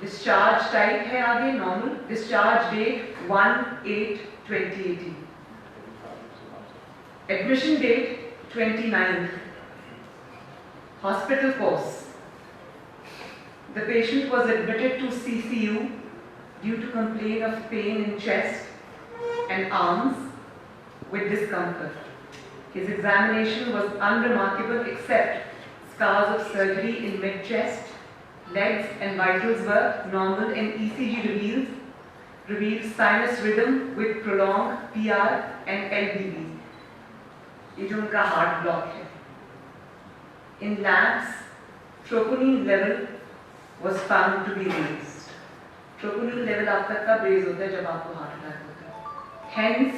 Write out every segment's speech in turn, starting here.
Discharge type है आगे normal, discharge date 1/8/2018, admission date 29th, hospital course. The patient was admitted to CCU due to complaint of pain in chest and arms with discomfort. His examination was unremarkable except scars of surgery in mid-chest, legs and vitals were normal and ECG revealed sinus rhythm with prolonged PR and LVB. ये जो उनका heart block है. In labs, troponin level was found to be raised. Troponin level आपका तब raise होता है जब आपको हार्ट अटैक होता है. Hence,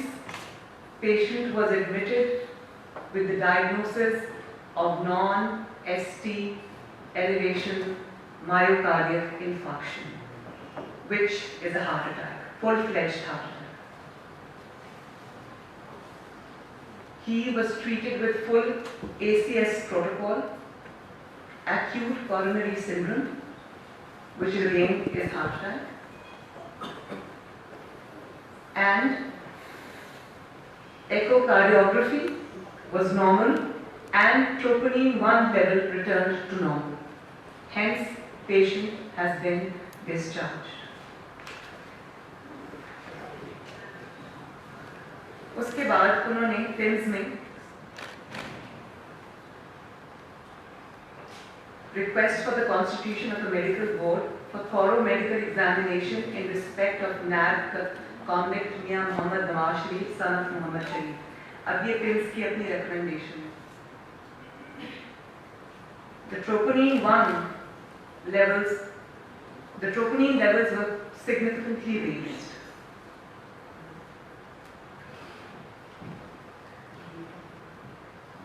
patient was admitted with the diagnosis of non-ST elevation myocardial infarction, which is a heart attack, full-fledged heart attack. He was treated with full ACS protocol, acute coronary syndrome, which again is heart attack, and echocardiography was normal and troponin 1 level returned to normal. Hence, patient has been discharged. उसके बाद उन्होंने PIMS में request for the constitution of a medical board for thorough medical examination in respect of NAB convict Mian Mohammad Nawaz Sharif, son of Muhammad Sharif. अब ये PIMS की अपनी recommendation है. The troponin 1 levels, the troponin levels were significantly raised.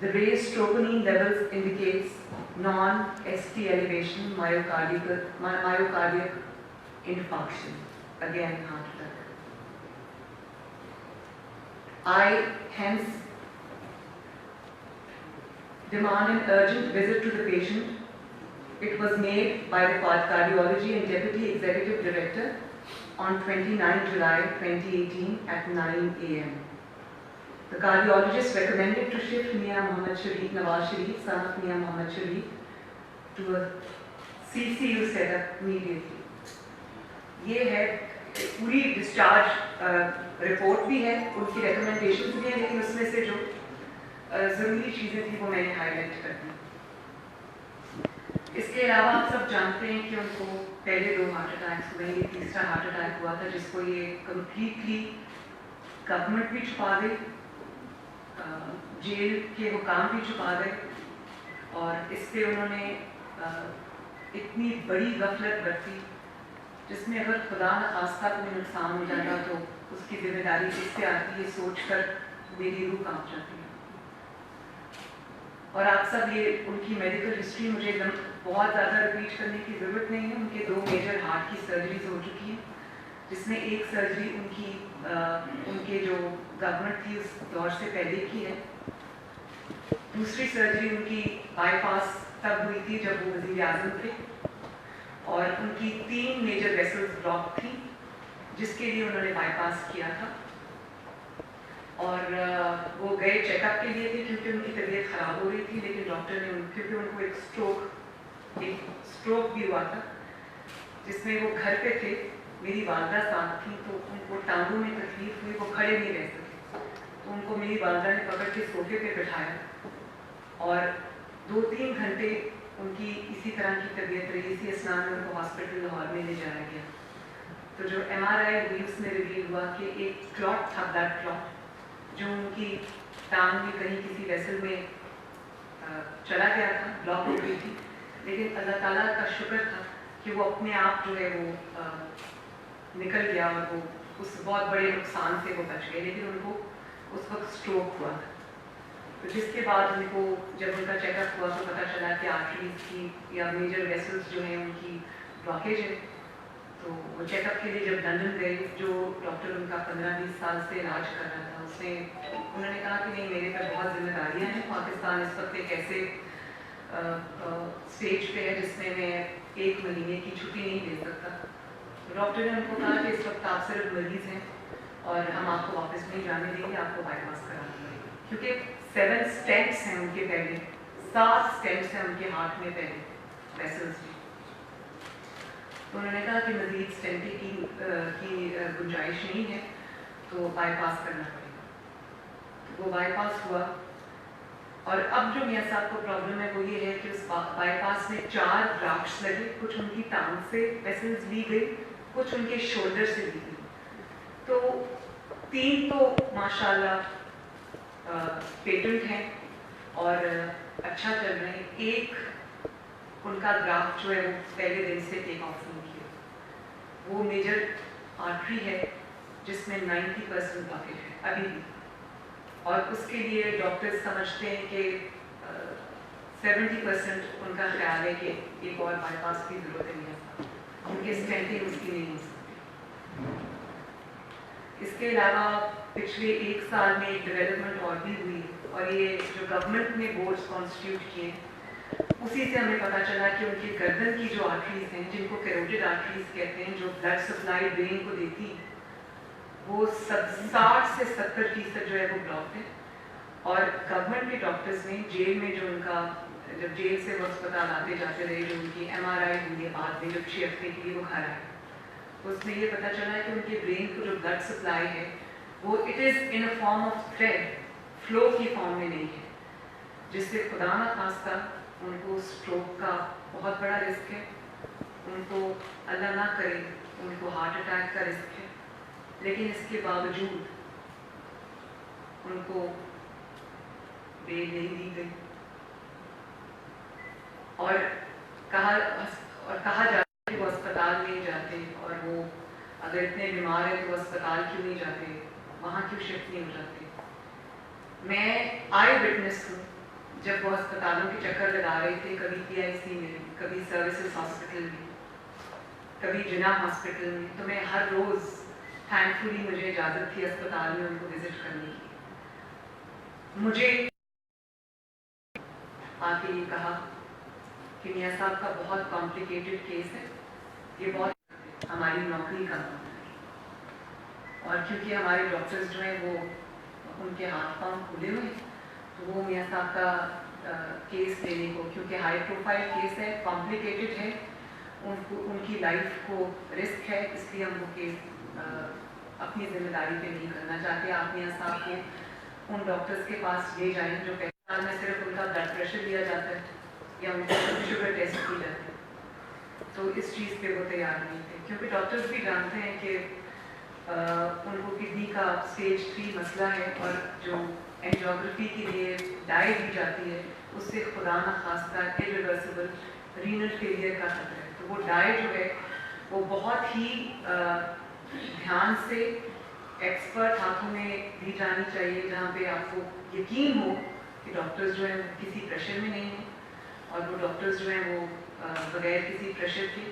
The raised troponin levels indicates non-ST elevation myocardial infarction, again heart attack. I hence demand an urgent visit to the patient. It was made by the cardiology and deputy executive director on 29 July 2018 at 9 a.m. The cardiologist recommended to shift Mian Mohammad Sharif, Nawaz Sharif, son of Mian Mohammad Sharif, to a CCU setup immediately. ये है पूरी discharge report भी है, उनकी recommendations भी हैं, लेकिन उसमें से जो ज़रूरी चीज़ें थी वो मैंने हाईलाइट कर दी. इसके अलावा आप सब जानते हैं कि उनको पहले 2 हार्ट अटैक्स हुए, ये तीसरा हार्ट अटैक हुआ था जिसको ये कम्प्लीटली गवर्नमेंट भी छुपा गई, जेल के वो काम भी छुपा गए, और इस पे उन्होंने इतनी बड़ी गफलत बरती जिसमें अगर खुदा न खास्ता कोई नुकसान हो जाता तो उसकी जिम्मेदारी किससे आती है सोचकर मेरी रूह कांप जाती है. और आप सब ये उनकी मेडिकल हिस्ट्री मुझे एकदम बहुत ज़्यादा रिपीट करने की ज़रूरत नहीं है. उनके 2 मेजर हार्ट की सर्जरीज हो चुकी हैं, जिसमें एक सर्जरी उनके जो गवर्नमेंट थी उस दौर से पहले की है. दूसरी सर्जरी उनकी बाईपास तब हुई थी जब वो वज़ीर आज़म थे, और उनकी 3 मेजर वेसल्स ब्लॉक थी जिसके लिए उन्होंने बाईपास किया था. और वो गए चेकअप के लिए थे क्योंकि उनकी तबीयत ख़राब हो रही थी, लेकिन डॉक्टर ने क्योंकि उनको एक स्ट्रोक भी हुआ था जिसमें वो घर पे थे, मेरी वालदा साथ थी, तो उनको टांगों में तकलीफ हुई, वो खड़े नहीं रह सके, तो उनको मेरी वालदा ने पकड़ के सोफे पे बिठाया और 2-3 घंटे उनकी इसी तरह की तबीयत रही. इसी स्नान में उनको हॉस्पिटल लाहौर में ले जाया गया. तो जो MRI हुई उसमें रिवील हुआ कि एक क्लॉट था, ब्लड क्लॉट, जो उनकी टांग में कहीं किसी वेसल में चला गया था, ब्लॉक हो गई थी. लेकिन अल्लाह ताला का शुक्र था कि वो अपने आप जो है वो निकल गया और वो उस बहुत बड़े नुकसान से वो बच गए. लेकिन उनको उस वक्त स्ट्रोक हुआ था. तो जिसके बाद उनको जब उनका चेकअप हुआ तो पता चला कि आर्टरीज की या मेजर वेसल्स जो हैं उनकी ब्लॉकेज है. तो वो चेकअप के लिए जब लंदन गए, जो डॉक्टर उनका 15-20 साल से इलाज कर रहा था उन्होंने कहा कि नहीं, मेरे पे बहुत जिम्मेदारियाँ हैं. पाकिस्तान इस वक्त एक ऐसे स्टेज पे है जिसमें मैं 1 महीने की छुट्टी नहीं दे सकता। तो डॉक्टर ने उनको कहा कि इस वक्त आप सिर्फ मरीज़ हैं और हम आपको वापस नहीं जाने देंगे, आपको बाईपास कराना पड़ेगा, क्योंकि 7 स्टेंट्स हैं उनके पहले, 7 स्टेंट्स हैं उनके हार्ट में पहले वेसल्स में। तो उन्होंने कहा कि मज़ीद स्टेंटिंग की गुंजाइश नहीं है, तो बाईपास करना पड़ेगा। तो वो बाईपास हुआ, और अब जो मियाँ साहब को प्रॉब्लम है वो ये है कि उस बाईपास में 4 ग्राफ्ट्स लगे, कुछ उनकी टांग से वेसल्स ली गई, कुछ उनके शोल्डर से ली गई। तो 3 तो माशाल्लाह पेटेंट हैं और अच्छा चल रहे हैं। एक उनका ग्राफ्ट जो है वो पहले दिन से टेक ऑफ नहीं किया, वो मेजर आर्टरी है जिसमें 90% ब्लॉकेज है अभी भी, और उसके लिए डॉक्टर्स समझते हैं कि 70% उनका ख्याल है कि एक और बाईपास की ज़रूरत है, क्योंकि स्टेंटिंग उसकी नहीं हो सकती। इसके अलावा पिछले 1 साल में एक डेवलपमेंट और भी हुई, और ये जो गवर्नमेंट ने बोर्ड्स कॉन्स्टिट्यूट किए, उसी से हमें पता चला कि उनकी गर्दन की जो आर्टरीज हैं, जिनको कैरोटिड आर्टरीज कहते हैं, जो ब्लड सप्लाई ब्रेन को देती, वो 60 से 70% जो है वो ब्लॉक है। और गवर्नमेंट के डॉक्टर्स ने जेल में जो उनका, जब जेल से वो अस्पताल आते जाते रहे, जो उनकी MRI हुई है बाद में, जब 6 हफ्ते के लिए वो घर आए, तो उसमें ये पता चला कि उनके ब्रेन को जो ब्लड सप्लाई है वो it is in a form of thread, flow की फॉर्म में नहीं है, जिससे खुदा न खास्ता उनको स्ट्रोक का बहुत बड़ा रिस्क है, उनको अल्लाह ना करे उनको हार्ट अटैक का रिस्क है। लेकिन इसके बावजूद उनको बेल नहीं दी गई, और कहा जाता है कि वो अस्पताल नहीं जाते, और वो अगर इतने बीमार हैं तो अस्पताल क्यों नहीं जाते, वहाँ क्यों शिफ्ट नहीं हो जाते। मैं आई विटनेस हूँ, जब वो अस्पतालों के चक्कर लगा रहे थे, कभी PIC में, कभी सर्विसेज हॉस्पिटल में, कभी जिना हॉस्पिटल में, तो मैं हर रोज़ थैंकफुली मुझे इजाज़त थी अस्पताल में उनको विजिट करने की। मुझे आके ये कहा कि मियाँ साहब का बहुत कॉम्प्लिकेटेड केस है, ये बहुत हमारी नौकरी का है, और क्योंकि हमारे डॉक्टर्स जो हैं वो उनके हाथ पांव खुले हुए हैं, तो वो मियाँ साहब का केस लेने को, क्योंकि हाई प्रोफाइल केस है, कॉम्प्लिकेटेड है, उनकी लाइफ को रिस्क है, इसलिए हम वो केस अपनी जिम्मेदारी पे नहीं करना चाहते। आप मियाँ साहब को उन डॉक्टर्स के पास ले जाएं जो अस्पताल में सिर्फ उनका ब्लड प्रेशर लिया जाता है या उनका शुगर टेस्ट की जाती है। तो इस चीज़ पे वो तैयार नहीं थे, क्योंकि डॉक्टर्स भी जानते हैं कि उनको किडनी का स्टेज 3 मसला है, और जो एंजियोग्राफी के लिए डाई दी जाती है उससे खुदा न खास्ता इरिवर्सिबल रीनल फेलियर का खतरा है। तो वो डाई जो है वो बहुत ही ध्यान से एक्सपर्ट हाथों में दी जानी चाहिए, जहाँ पे आपको यकीन हो कि डॉक्टर्स जो हैं किसी प्रेशर में नहीं हैं, और वो डॉक्टर्स जो हैं वो बगैर किसी प्रेशर के,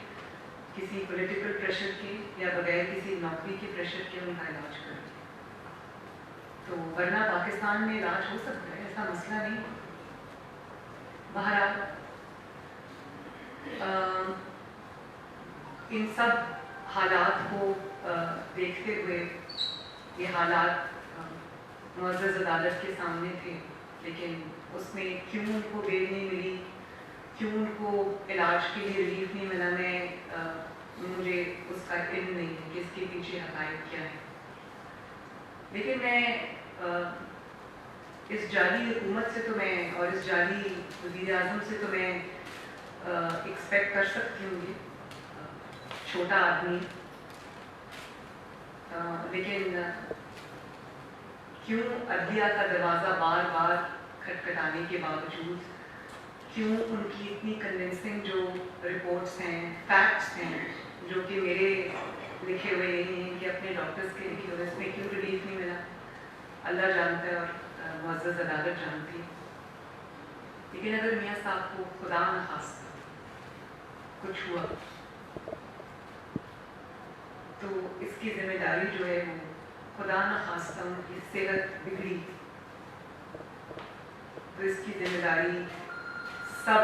किसी पॉलिटिकल प्रेशर के या बगैर किसी नौकरी के प्रेशर के उनका इलाज करें। तो वरना पाकिस्तान में इलाज हो सकता है, ऐसा मसला नहीं। बहरहाल इन सब हालात को देखते हुए, ये हालात मुअज़्ज़ज़ अदालत के सामने थे, लेकिन उसमें क्यों उनको बेल नहीं मिली, क्यों उनको इलाज के लिए रिलीफ नहीं मिला, मुझे उसका इल्म नहीं है कि इसके पीछे हक़ाइक़ क्या है। लेकिन मैं इस जाली हुकूमत से तो मैं, और इस जाली वज़ीर आज़म से तो मैं एक्सपेक्ट कर सकती हूँ, छोटा आदमी, लेकिन क्यों अदलिया का दरवाज़ा बार बार खटखटाने के बावजूद, क्यों उनकी इतनी कन्विंसिंग जो रिपोर्ट्स हैं, फैक्ट्स हैं, जो कि मेरे लिखे हुए नहीं हैं, कि अपने डॉक्टर्स के लिखे हुए, इसमें क्यों रिलीफ नहीं मिला, अल्लाह जानता है और मुअज़्ज़ज़ अदालत जानती है। लेकिन अगर मियाँ साहब को खुदा न खास्ता कुछ हुआ, तो इसकी जिम्मेदारी जो है वो खुदा न खास्ता उनकी सेहत बिगड़ी, तो इसकी जिम्मेदारी सब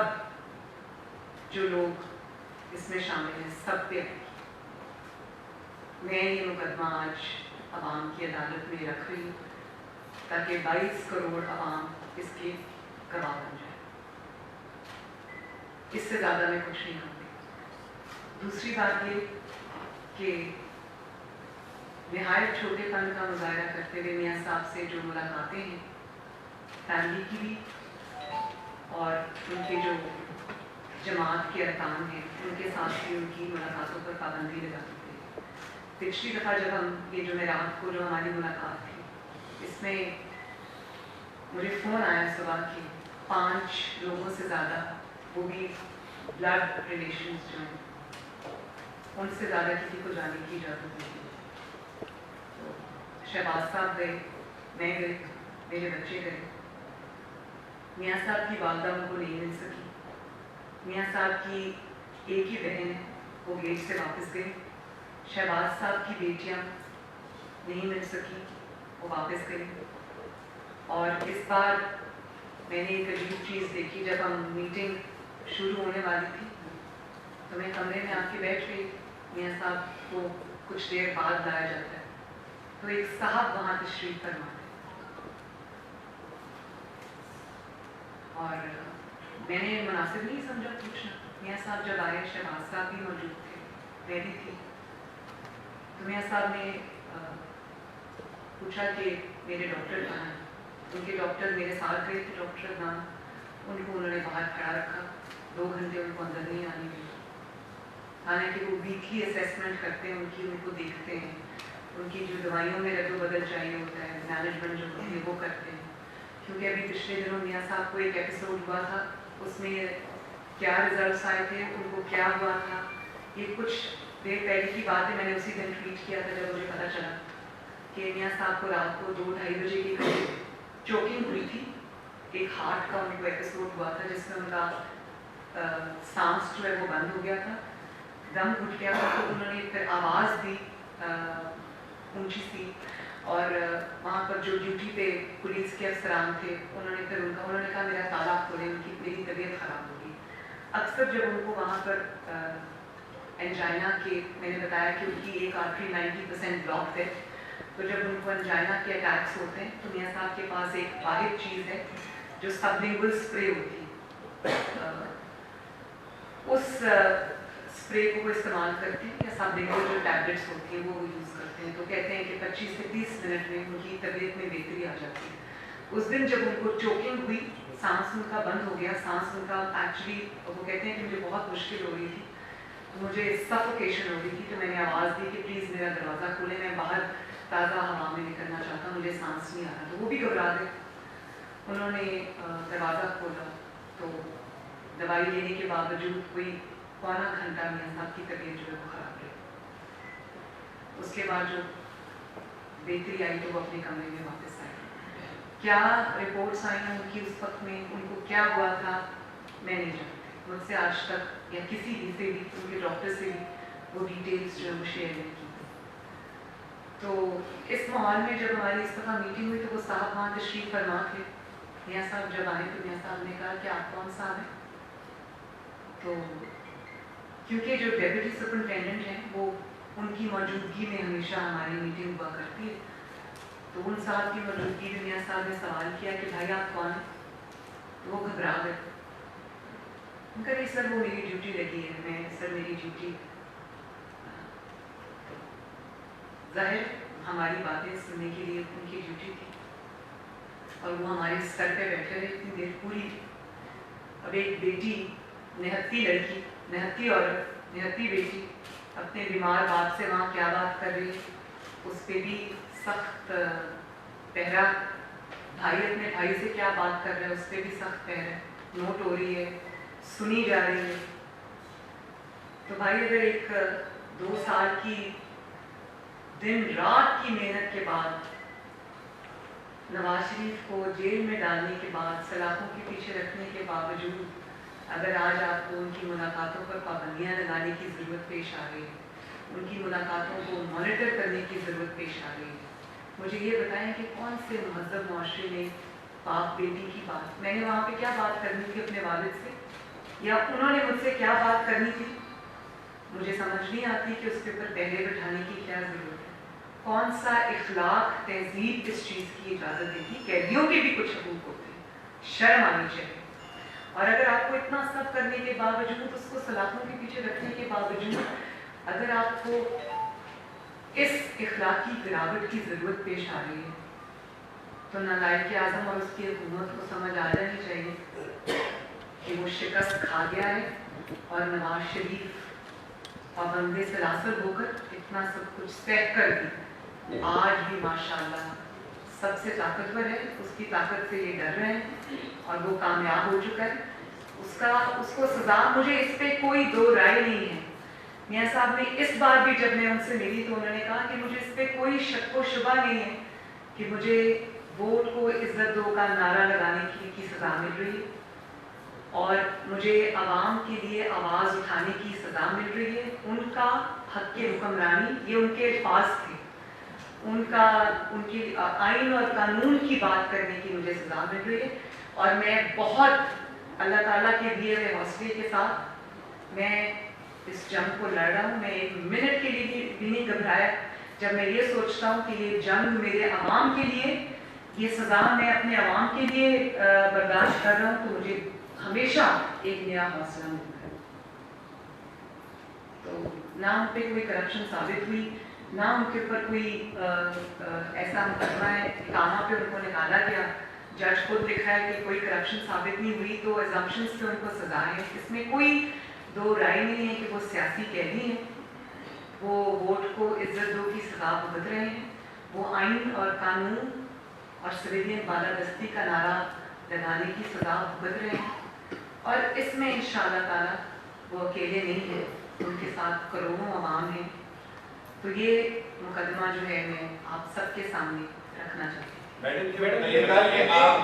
जो लोग اس میں شامل ہے، سب پہ آئے گی۔ میں یہ مقدمہ آج عوام کی عدالت میں رکھ رہی ہوں تاکہ 22 کروڑ عوام اس کے گواہ بن جائے۔ اس سے زیادہ میں کچھ نہیں کروں گی۔ دوسری بات یہ کہ نہایت چھوٹے پن کا مظاہرہ کرتے ہوئے میاں صاحب سے جو ملاقاتیں ہیں، فیملی کی بھی اور ان کے جو جماعت کے ارکان ہیں ان کے ساتھ بھی ان کی ملاقاتوں پر پابندی لگا دی گئی۔ پچھلی دفعہ جب ہم یہ جمعرات کو جو ہماری ملاقات تھی، اس میں مجھے فون آیا صبح کہ 5 لوگوں سے زیادہ، وہ بھی بلڈ ریلیشنز جو ہیں، ان سے زیادہ کسی کو جانے کی اجازت نہیں تھی۔ تو شہباز صاحب گئے، میں گئی، میرے بچے گئے۔ میاں صاحب کی والدہ ان کو نہیں مل سکی۔ میاں صاحب کی ایک ہی بہن ہے، وہ گیٹ سے واپس گئی۔ شہباز صاحب کی بیٹیاں نہیں مل سکی، وہ واپس گئی۔ اور اس بار میں نے ایک عجیب چیز دیکھی، جب ہم میٹنگ شروع ہونے والی تھی تو میں کمرے میں آ کے بیٹھ گئی۔ میاں صاحب کو کچھ دیر بعد لایا جاتا ہے تو ایک صاحب وہاں تشریف فرما تھے، اور میں نے مناسب نہیں سمجھا پوچھنا۔ میاں صاحب جب آئے، شہباز صاحب بھی موجود تھے، میں بھی تھی، تو میاں صاحب نے پوچھا کہ میرے ڈاکٹر کہاں ہیں۔ ان کے ڈاکٹر میرے ساتھ گئے تھے، ڈاکٹر نام، ان کو انہوں نے باہر کھڑا رکھا، 2 گھنٹے ان کو اندر نہیں آنے دیا۔ حالانکہ وہ ویکلی اسیسمنٹ کرتے ہیں، ان کو دیکھتے ہیں، ان کی جو دوائیوں میں رد و بدل چاہیے ہوتا ہے، مینجمنٹ جو ہوتی ہے وہ کرتے ہیں۔ کیونکہ ابھی پچھلے دنوں میاں صاحب کو ایک ایپیسوڈ ہوا تھا، اس میں کیا ریزلٹس آئے تھے، ان کو کیا ہوا تھا، یہ کچھ دیر پہلے کی بات ہے۔ میں نے اسی دن ٹویٹ کیا تھا جب مجھے پتہ چلا کہ میاں صاحب کو رات کو 2-2:30 بجے کے قریب چوکنگ ہوئی تھی۔ ایک ہارٹ کا ان کو ایپیسوڈ ہوا تھا جس میں ان کا سانس جو ہے وہ بند ہو گیا تھا، دم گھٹ گیا تھا، تو انہوں نے پھر آواز دی اونچی سی، اور وہاں پر جو ڈیوٹی پہ پولیس کے افسران تھے، انہوں نے کہا میرا تالا کھولیں، میری طبیعت خراب ہوگی۔ اکثر جب ان کو وہاں پر انجائنا کے، میں نے بتایا کہ ان کی ایک آرٹری 90% بلاک ہے، تو جب ان کو انجائنا کے اٹیکس ہوتے ہیں تو میاں صاحب کے پاس ایک واحد چیز ہے جو سبلنگول اسپرے ہوتی ہے، اس اسپرے کو وہ استعمال کرتے ہیں، یا سبلنگول جو ٹیبلٹس ہوتی ہیں وہ یوز کرتے ہیں۔ تو کہتے ہیں کہ 25 سے 30 منٹ میں ان کی طبیعت میں بہتری آ جاتی ہے۔ اس دن جب ان کو چوکنگ ہوئی، سانس ان کا بند ہو گیا، سانس ان کا ایکچولی، وہ کہتے ہیں کہ مجھے بہت مشکل ہو رہی تھی، مجھے سفوکیشن ہو رہی تھی، تو میں نے آواز دی کہ پلیز میرا دروازہ کھولیں، میں باہر تازہ ہوا میں نکلنا چاہتا ہوں، مجھے سانس نہیں آ رہا۔ تو وہ بھی گھبرا گئے، انہوں نے دروازہ کھولا تو دوائی لینے کے باوجود کوئی 1.25 گھنٹہ میاں صاحب کی طبیعت جو ہے وہ خراب رہی۔ اس کے بعد جو بہتری آئی تو وہ اپنے کمرے میں واپس آئے۔ کیا رپورٹس آئی ہیں ان کی اس وقت میں، ان کو کیا ہوا تھا، میں نہیں جانتی۔ مجھ سے آج تک یا کسی بھی سے بھی، ان کے ڈاکٹر سے بھی وہ ڈیٹیلز جو ہے وہ شیئر نہیں کی۔ تو اس ماحول میں جب ہماری اس دفعہ میٹنگ ہوئی تو وہ صاحب وہاں تشریف فرما تھے۔ میاں صاحب جب آئے تو میاں صاحب نے کہا کہ آپ کون صاحب ہیں؟ تو کیونکہ جو ڈیپٹی سپرنٹینڈنٹ ہیں وہ ان کی موجودگی میں ہمیشہ ہماری میٹنگ ہوا کرتی ہے، تو ان صاحب کی موجودگی میں میاں صاحب نے سوال کیا کہ بھائی آپ کون ہیں؟ تو وہ گھبرا گئے۔ ان کا نہیں سر وہ میری ڈیوٹی لگی ہے، میں سر میری ڈیوٹی، ظاہر ہماری باتیں سننے کے لیے ان کی ڈیوٹی تھی، اور وہ ہمارے سر پہ بیٹھے رہے اتنی دیر پوری۔ اب ایک بیٹی، نہتی لڑکی، نہتی عورت، نہتی بیٹی اپنے بیمار باپ سے وہاں کیا بات کر رہی ہے، اس پہ بھی سخت پہرا، بھائی اپنے بھائی سے کیا بات کر رہا ہے اس پہ بھی سخت پہرا، نوٹ ہو رہی ہے، سنی جا رہی ہے۔ تو بھائی اگر ایک 2 سال کی دن رات کی محنت کے بعد، نواز شریف کو جیل میں ڈالنے کے بعد، سلاخوں کے پیچھے رکھنے کے باوجود، اگر آج آپ کو ان کی ملاقاتوں پر پابندیاں لگانے کی ضرورت پیش آ رہی ہے، ان کی ملاقاتوں کو مانیٹر کرنے کی ضرورت پیش آ رہی ہے، مجھے یہ بتائیں کہ کون سے مہذب معاشرے میں باپ بیٹی کی بات، میں نے وہاں پہ کیا بات کرنی تھی اپنے والد سے، یا انہوں نے مجھ سے کیا بات کرنی تھی مجھے سمجھ نہیں آتی کہ اس کے اوپر پہلے بٹھانے کی کیا ضرورت ہے. کون سا اخلاق تہذیب اس چیز کی اجازت دیتی؟ قیدیوں کے بھی کچھ حقوق ہوتے ہیں, شرم آنی چاہیے. اور اگر آپ کو اتنا سب کرنے کے باوجود, اس کو سلاخوں کے پیچھے رکھنے کے باوجود, اگر آپ کو اس اخلاقی گراوٹ کی ضرورت پیش آ رہی ہے, تو نائب اعظم اور اس کی حکومت کو سمجھ آ جانی چاہیے کہ وہ شکست کھا گیا ہے, اور نواز شریف پابند سلاسل ہو کر اتنا سب کچھ سہ کر بھی آج بھی ماشاءاللہ سب سے طاقتور ہے. اس کی طاقت سے یہ ڈر رہے ہیں اور وہ کامیاب ہو چکا ہے. اس کو سزا, مجھے اس پہ کوئی دو رائے نہیں ہے. میاں صاحب نے اس بار بھی جب میں ان سے ملی تو انہوں نے کہا کہ مجھے اس پہ کوئی شک و شبہ نہیں ہے کہ مجھے ووٹ کو عزت دو کا نعرہ لگانے کی سزا مل رہی ہے, اور مجھے عوام کے لیے آواز اٹھانے کی سزا مل رہی ہے. ان کا حق کے حکمرانی, یہ ان کے الفاظ تھے, ان کی آئین اور قانون کی بات کرنے کی مجھے سزا مل رہی ہے. اور میں بہت اللہ تعالیٰ کے دیے ہوئے حوصلے کے ساتھ میں اس جنگ کو لڑ رہا ہوں. میں ایک منٹ کے لیے بھی نہیں گھبرایا جب میں یہ سوچتا ہوں کہ یہ جنگ میرے عوام کے لیے, یہ سزا میں اپنے عوام کے لیے برداشت کر رہا ہوں, تو مجھے ہمیشہ ایک نیا حوصلہ ملتا ہے. تو نہ ان پہ کوئی کرپشن ثابت ہوئی, نہ ان کے اوپر کوئی ایسا مقدمہ ہے اقامہ پہ ان کو نکالا گیا. جج خود لکھا ہے کہ کوئی کرپشن ثابت نہیں ہوئی تو ایزمپشنس پہ ان کو سزائیں. اس میں کوئی دو رائے نہیں ہے کہ وہ سیاسی قیدی ہیں, وہ ووٹ کو عزت دو کی سزا بھگت رہے ہیں, وہ آئین اور قانون اور سویلین بالادستی کا نعرہ لگانے کی سزا بھگت رہے ہیں. اور اس میں انشاءاللہ تعالیٰ وہ اکیلے نہیں ہیں, ان کے ساتھ کروڑوں عوام ہیں. تو یہ مقدمہ جو ہے میں آپ سب کے سامنے رکھنا چاہتی ہوں.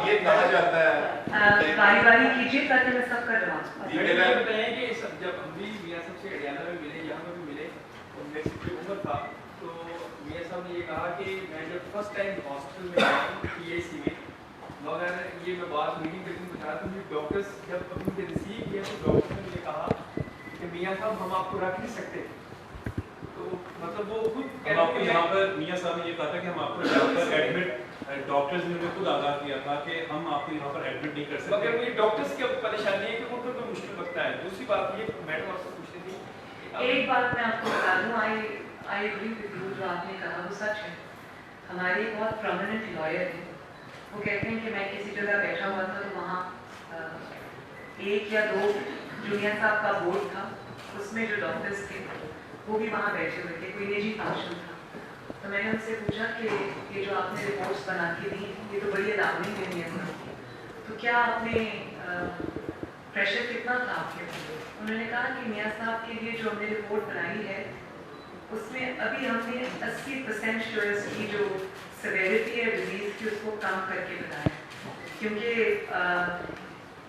یہ کہا جاتا ہے باری باری کیجیے تاکہ میں سب کا جواب. بتائیں کہ جب ہم بھی میاں صاحب سے ہریانہ میں ملے, یہاں پر بھی ملے, اور میرے سے کوئی عمر تھا, تو میاں صاحب نے یہ کہا کہ میں جب فرسٹ ٹائم ہاسپٹل میں آیا ہوں پی آئی سی میں, مگر یہ میں بات میٹنگ کرنے کو بتا, تو مجھے ڈاکٹرس جب ابھی مجھے ریسیو کیا تو ڈاکٹر نے مجھے کہا کہ میاں صاحب ہم آپ کو رکھ نہیں سکتے. تو مطلب وہ خود آپ کو یہاں پر میاں صاحب نے یہ کہا تھا کہ ہم آپ کو یہاں پر ایڈمٹ, ڈاکٹرز نے خود آگاہ کیا تھا کہ ہم آپ کو یہاں پر ایڈمٹ نہیں کر سکتے. مگر مجھے ڈاکٹرس کی پریشانی ہے کہ ان کو مشکل لگتا ہے. دوسری بات یہ میڈم آپ سے پوچھنی تھی, ایک بات میں آپ کو بتا دوں, آئی ایگری وتھ یو, جو آپ نے کہا وہ سچ ہے. ہمارے ایک بہت پرومیننٹ لائر ہیں, وہ کہتے ہیں کہ میں کسی جگہ بیٹھا ہوا تھا تو وہاں ایک یا دو جونیئر صاحب کا بورڈ تھا, اس میں جو ڈاکٹرس تھے وہ بھی وہاں بیٹھے ہوئے تھے, کوئی نجی فنکشن تھا. تو میں نے ان سے پوچھا کہ یہ جو آپ نے رپورٹس بنا کے دی یہ تو بڑی علاوہ ہے میاں صاحب, تو کیا آپ نے پریشر کتنا تھا آپ کے اوپر؟ انہوں نے کہا کہ میاں صاحب کے لیے جو ہم نے رپورٹ بنائی ہے اس میں ابھی ہم نے 80% جو ہے اس کی جو سیویرٹی ہے ڈیزیز کی اس کو کم کر کے بتایا, کیونکہ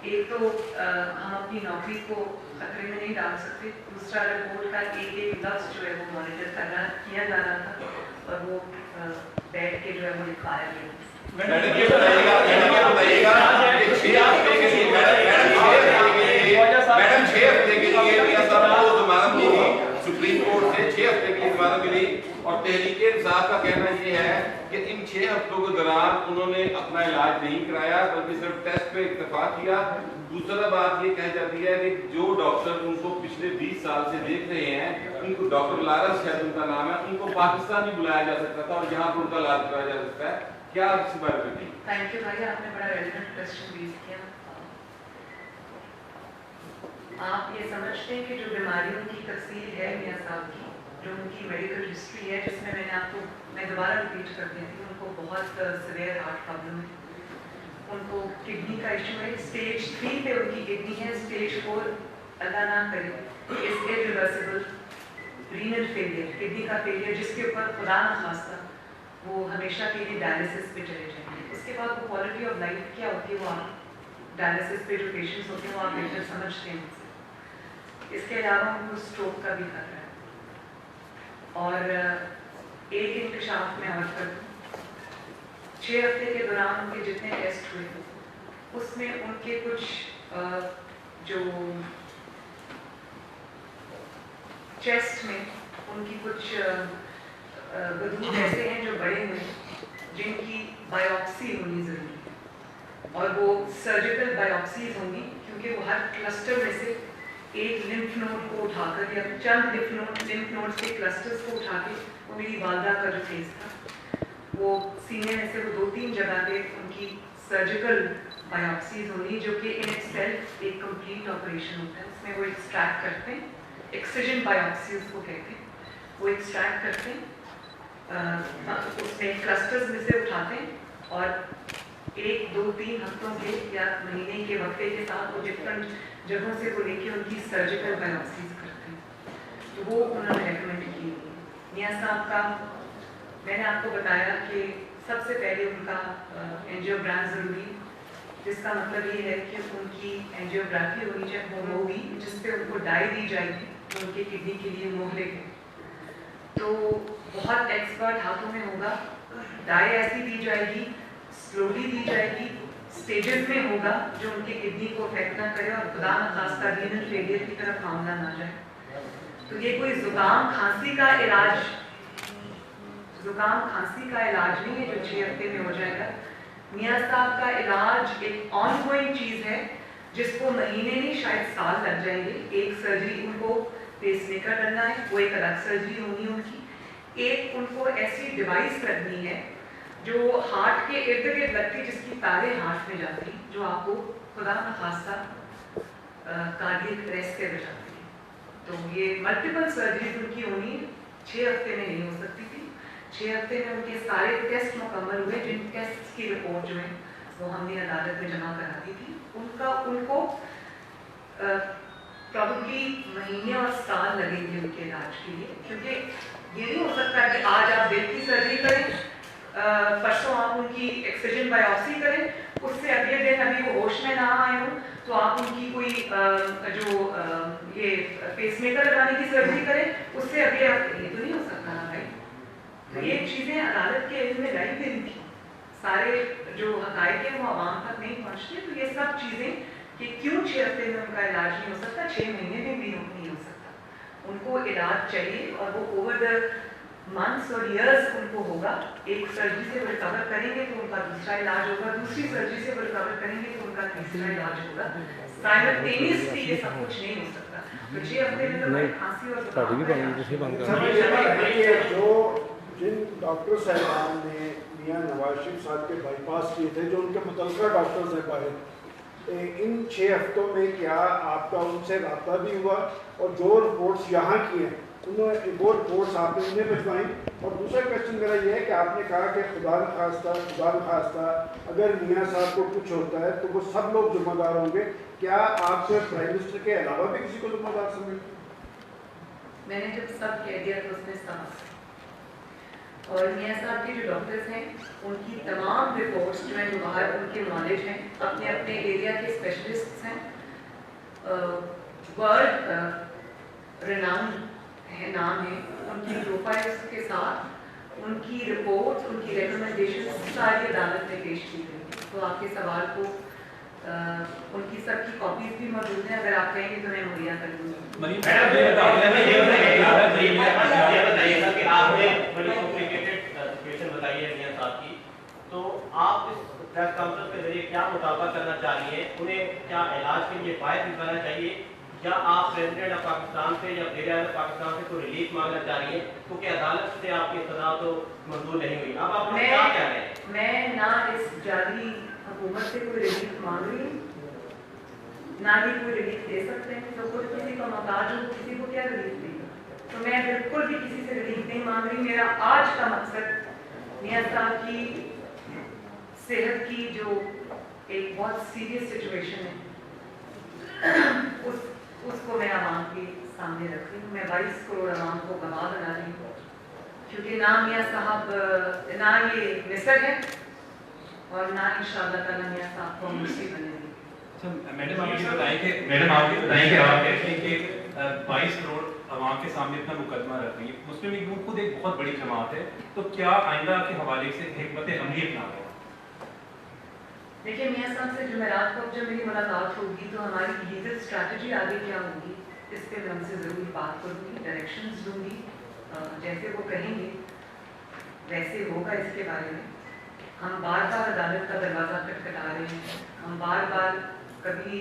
ایک تو ہم اپنی نوکری کو خطرے میں نہیں ڈال سکتے, دوسرا رپورٹ کا ایک ایک لفظ جو ہے وہ مانیٹر کیا جا رہا تھا, اور وہ بیٹھ کے جو ہے وہ لکھوایا گیا. میڈم 6 ہفتے کے لیے سپریم کورٹ سے 6 ہفتے کی ضمانت ملی, اور تحریک انصاف کا کہنا یہ ہے کہ ان 6 ہفتوں کے دوران انہوں نے اپنا علاج نہیں کرایا بلکہ صرف ٹیسٹ پہ اکتفا کیا. دوسرا بات یہ کہی جاتی ہے کہ جو ڈاکٹر ان کو پچھلے 20 سال سے دیکھ رہے ہیں, ان کو ڈاکٹر لارنس شاید ان کا نام ہے, ان کو پاکستان بھی بلایا جا سکتا تھا اور یہاں پر ان کا علاج کرایا جا سکتا ہے. کیا آپ اس بارے میں کہیں؟ تھینک یو بھائی, آپ نے بڑا ریلیونٹ کوسچن ریز کیا. آپ یہ سمجھتے ہیں کہ جو بیماریوں کی تفصیل ہے میاں صاحب کی, جو ان کی میڈیکل ہسٹری ہے, جس میں نے آپ کو میں دوبارہ ریپیٹ کر دی تھی, ان کو بہت سیویئر ہارٹ پرابلم ہے, ان کو کڈنی کا ایشو ہے, اسٹیج 3 پہ ان کی کڈنی ہے, اسٹیج 4 اللہ نہ کرے از ارریورسیبل رینل فیلئر, کڈنی کا فیلئر جس کے اوپر خدا نہ خواستہ وہ ہمیشہ کے لیے ڈائلسس پہ چلے جائیں گے. اس کے بعد وہ کوالٹی آف لائف کیا ہوتی ہے وہ آپ ڈائلسس پہ جو پیشنٹس ہوتے ہیں وہ آپ بہتر سمجھتے ہیں. اس کے علاوہ ان کو اسٹروک کا بھی خطرہ ہے. اور ایک انکشاف میں عرض کر دوں, 6 ہفتے کے دوران ان کے جتنے ٹیسٹ ہوئے اس میں ان کے کچھ جو चेस्ट में उनकी कुछ गदूद ऐसे हैं जो बड़े हुए हैं जिनकी बायोप्सी होनी ज़रूरी है, और वो सर्जिकल बायोप्सीज होंगी क्योंकि वो हर क्लस्टर में से एक लिम्फ नोड को उठाकर या चंद लिम्फ नोड्स के क्लस्टर्स को उठा के, वो मेरी वालदा का जो केस था, वो सीने में से वो 2-3 जगह पे उनकी सर्जिकल बायोप्सीज होनी, जो कि इन इटसेल्फ एक कंप्लीट ऑपरेशन होता है। उसमें वो एक्सट्रैक्ट करते हैं, एक्सिजन बायोप्सी उसको कहते हैं, वो एक्सट्रैक्ट करते हैं, उसमें क्लस्टर्स में से उठाते हैं और 1-2-3 हफ्तों के या महीने के वक्फे के साथ वो डिफरेंट जगहों से वो लेके उनकी सर्जिकल बायोप्सीज करते हैं। तो वो उन्होंने रेकमेंड की हुई है। मियाँ साहब का मैंने आपको बताया कि सबसे पहले उनका एंजियोग्राम ज़रूरी, जिसका मतलब ये है कि उनकी एंजियोग्राफी होनी चाहिए, वो होगी जिसपे उनको डाई दी जाएगी, तो उनके किडनी के लिए मोहले के, तो बहुत एक्सपर्ट हाथों में होगा। डाई ऐसी दी जाएगी, स्लोली दी जाएगी, स्टेजेस में होगा, जो उनके किडनी को अफेक्ट ना करे और खुदा न खास्ता रीनल फेलियर की तरफ मामला ना जाए। तो ये कोई जुकाम खांसी का इलाज नहीं है जो 6 हफ्ते में हो जाएगा। मियाँ साहब का इलाज एक ऑनगोइंग चीज़ है जिसको महीने नहीं शायद साल लग जाएंगे। एक सर्जरी उनको पेसमेकर करना है, वो एक अलग सर्जरी होनी उनकी। एक उनको ऐसी डिवाइस करनी है जो हार्ट के इर्द गिर्द लगती है, जिसकी तारें हार्ट में जाती हैं, जो आपको खुदा न खास्ता कार्डियक अरेस्ट से बचाती है। तो ये मल्टीपल सर्जरीज उनकी होनी 6 हफ्ते में नहीं हो सकती थी। 6 हफ्ते में उनके सारे टेस्ट मुकम्मल हुए, जिन टेस्ट की रिपोर्ट जो है वो हमने अदालत में जमा करा दी थी। उनको प्रॉब्ली महीने और साल लगेंगे उनके इलाज के लिए, क्योंकि ये नहीं हो सकता कि आज आप दिल की सर्जरी करें, परसों आप उनकी एक्सिजन बायोप्सी करें, उससे अगले दिन अभी वो होश में ना आए हो तो आप उनकी कोई ये पेसमेकर लगाने की सर्जरी करें, उससे अगले हफ्ते। ये तो नहीं हो सकता ना भाई। तो ये चीज़ें अदालत के इल्म में लाई गई थी, सारे जो हक़ाइक़ हैं वो आवाम तक नहीं पहुँचते। तो ये सब चीज़ें कि क्यों 6 हफ्ते में उनका इलाज नहीं हो सकता, 6 महीने में भी नहीं हो सकता। उनको इलाज चाहिए और वो ओवर द मंथ्स और ईयर्स उनको होगा। एक सर्जरी से वो रिकवर करेंगे तो उनका दूसरा इलाज होगा, दूसरी सर्जरी से वो रिकवर करेंगे तो उनका तीसरा इलाज होगा। साइमल्टेनियसली ये सब कुछ नहीं हो सकता। तो 6 हफ्ते में तो भाई खांसी और जो जिन डॉक्टर साहबान ने मियाँ नवाज शरीफ साहब के बाईपास किए थे, जो उनके मुतल्लिका डॉक्टर साहब, इन 6 हफ्तों में क्या आपका उनसे रब्ता भी हुआ, और जो रिपोर्ट्स यहाँ की हैं उन्होंने वो रिपोर्ट्स आपने उन्हें भिजवाई? और दूसरा क्वेश्चन मेरा ये है कि आपने कहा कि खुदा न खास्ता अगर मियाँ साहब को कुछ होता है तो वो सब लोग जिम्मेदार होंगे, क्या आप प्राइम मिनिस्टर के अलावा भी किसी को जिम्मेदार समझते? मैंने जब सब कह दिया तो उसमें समझ। और मियाँ साहब के जो डॉक्टर्स हैं उनकी तमाम रिपोर्ट्स जो हैं, जो बाहर उनके नॉलेज हैं, अपने अपने एरिया के स्पेशलिस्ट्स हैं, वर्ल्ड रिनाउंड है, नाम है, उनकी प्रोफाइल्स के साथ उनकी रिपोर्ट, उनकी रिकमेंडेशन सारी अदालत में पेश की गई। तो आपके सवाल को उनकी सबकी कॉपीज भी मौजूद हैं, अगर आप कहेंगे तो मैं मुहैया कर दूँगी। तो आप इस प्रेस कॉन्फ्रेंस के जरिए क्या मुतालबा करना चाहिए? उन्हें क्या इलाज के लिए बाहर निकालना चाहिए, या आप प्रेसिडेंट ऑफ पाकिस्तान से या वज़ीर आज़म पाकिस्तान से कोई रिलीफ मांगना चाहिए, क्योंकि अदालत से आपकी सजा तो मंजूर नहीं हुई? अब आप क्या कह रहे हैं? मैं ना इस जाली हुकूमत से कोई रिलीफ मांग रही हूँ, ना ही कोई रिलीफ दे सकते हैं। तो खुद किसी का मोहताज हो, किसी को क्या रिलीफ देगा? तो मैं बिल्कुल भी किसी से रिलीफ नहीं मांग रही। मेरा आज का मकसद मियाँ साहब की सेहत की जो एक बहुत सीरियस सिचुएशन है उसको मैं आवाम के सामने रख रही हूँ। मैं 22 करोड़ आवाम को गवाह बना रही हूँ, क्योंकि ना मियाँ साहब ना ये मिस्र है और ना इंशाअल्लाह ताला मियाँ साहब को मुर्सी बनेंगे। मैडम आप ये बताएं कि आप कहते हैं कि 22 करोड़ आवाम के सामने अपना मुकदमा रख रही है। मुस्लिम लीग नून खुद एक बहुत बड़ी जमात है, तो क्या आइंदा के हवाले से हिकमत अमली अपना रहे? देखिए मियाँ साहब से जुमेरात को जब मेरी मुलाकात होगी तो हमारी लीगल स्ट्रैटेजी आगे क्या होगी इस पे मैं उनसे ज़रूर बात करूँगी, डायरेक्शंस दूँगी, जैसे वो कहेंगे वैसे होगा। इसके बारे में हम बार बार अदालत का दरवाज़ा खटखटा रहे हैं, हम बार बार कभी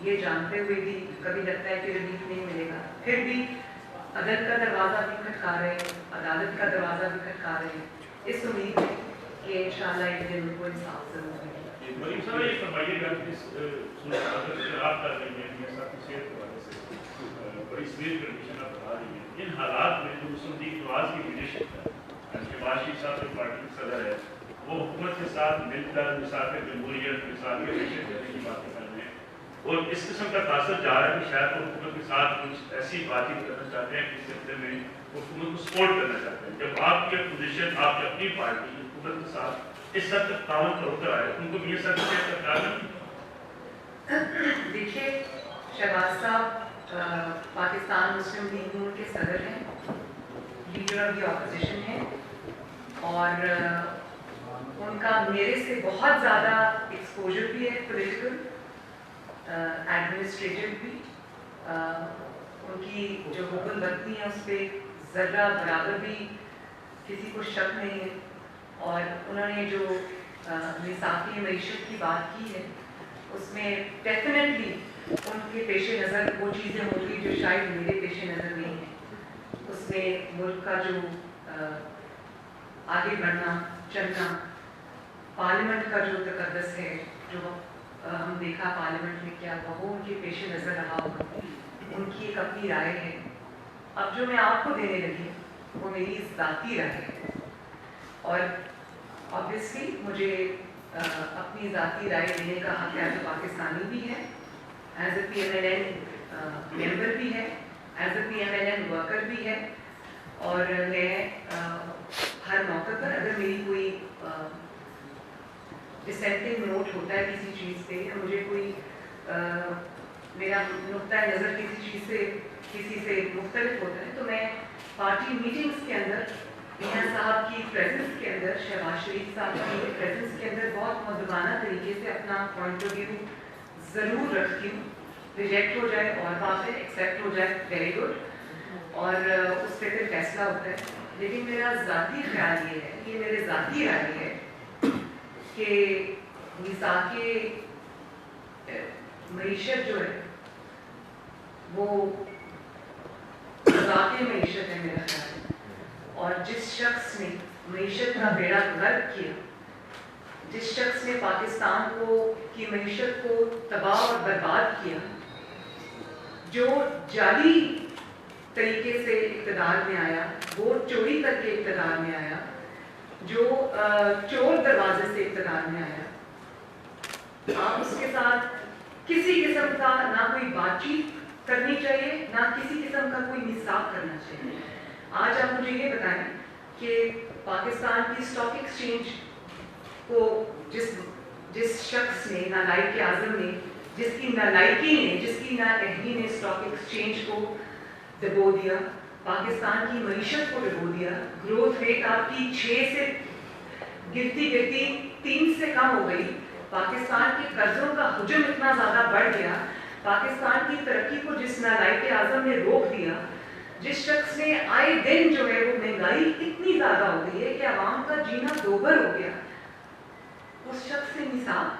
ये जानते हुए भी कभी लगता है कि रिलीफ नहीं मिलेगा, फिर भी अदालत का दरवाज़ा भी खटका रहे हैं, अदालत का दरवाज़ा भी खटका रहे हैं, इस उम्मीद में कि इंशाल्लाह एक दिन उनको इंसाफ जरूर मिलेगा। मरीम साहब ये फरमाइएगा कि आप कर रही हैं या साथ ही सेहत के वाले से बड़ी सीवियर कंडीशन आप बता रही हैं, इन हालात में जो मुस्लिम लीग नवाज की लीडरशिप है, शहबाज शरीफ साहब जो पार्टी के सदर है, वो हुकूमत के साथ मिलकर मिसाल जमहूरियत मिसाल के देने की बातें कर रहे हैं और इस किस्म का तासर जा रहा है कि शायद वो हुकूमत के साथ कुछ ऐसी बातचीत करना चाहते हैं कि इस सिलसिले में हुकूमत को सपोर्ट करना चाहते हैं। जब आपकी पोजीशन आपकी अपनी पार्टी हुकूमत के साथ इस हद तक ताउन पर होकर आए, उनको भी ये सब सरकार देखिए, शहबाज साहब पाकिस्तान मुस्लिम लीग नून के सदर हैं, लीडर ऑफ द ऑपोजिशन हैं और उनका मेरे से बहुत ज़्यादा एक्सपोजर भी है, पॉलिटिकल एडमिनिस्ट्रेटिव भी। उनकी जो हुक्मबंदी है उस पर ज़र्रा बराबर भी किसी को शक नहीं है और उन्होंने जो निसाफी मईशत की बात की है उसमें डेफिनेटली उनके पेश नज़र वो चीज़ें होंगी जो शायद मेरे पेश नज़र नहीं है। उसमें मुल्क का जो आगे बढ़ना चलना, पार्लियामेंट का जो तकद्दस है, जो हम देखा पार्लियामेंट में क्या हुआ, वो उनके पेश नज़र रहा होगा, उनकी एक अपनी राय है। अब जो मैं आपको देने लगी वो मेरी ज़ाती राय है और ऑब्वियसली मुझे अपनी ज़ाती राय देने का हक एज ए पाकिस्तानी भी है, एज ए PMLN मेंबर भी है, एज ए PMLN वर्कर भी है और मैं हर मौके पर अगर मेरी कोई डिसेंटिंग नोट होता है किसी चीज़ पे या मुझे कोई मेरा नुक्ता नज़र किसी से मुख्तलिफ होता है तो मैं पार्टी मीटिंग्स के अंदर मियां साहब की प्रेजेंस के अंदर, शहबाज शरीफ साहब की प्रेजेंस के अंदर बहुत मौजूदाना तरीके से अपना पॉइंट ऑफ व्यू ज़रूर रखती हूँ। रिजेक्ट हो जाए और बात है, एक्सेप्ट हो जाए वेरी गुड और उस पर फिर फैसला होता है। लेकिन मेरा ज़ाती ख्याल ये है, ये मेरे ज़ाती राय है कि मिसाके मईशत जो है वो ज़ाती मईशत है मेरा ख्याल है और जिस शख्स ने मईशत का बेड़ा गर्क किया, जिस शख्स ने पाकिस्तान को की मईशत को तबाह और बर्बाद किया, जो जाली तरीके से इक़्तिदार में आया, वोट चोरी करके इक़्तिदार में आया, जो चोर दरवाजे से इक़्तिदार में आया, आप उसके साथ किसी किस्म का ना कोई बातचीत करनी चाहिए, ना किसी किस्म का कोई मिसाक करना चाहिए। आज आप मुझे ये बताएं कि पाकिस्तान की स्टॉक एक्सचेंज को जिस शख्स ने, नालायक आज़म ने, जिसकी नालायकी ने, जिसकी नाअहली ने स्टॉक एक्सचेंज को डुबो दिया, पाकिस्तान की मईशत को डुबो दिया, ग्रोथ रेट आपकी 6 से गिरती गिरती 3 से कम हो गई, पाकिस्तान के कर्जों का हुजूम इतना ज़्यादा बढ़ गया, पाकिस्तान की तरक्की को जिस नालायक आज़म ने रोक दिया, जिस शख्स ने आए दिन जो है वो महंगाई इतनी ज़्यादा हो गई है कि आवाम का जीना दोभर हो गया, उस शख्स से मिसाल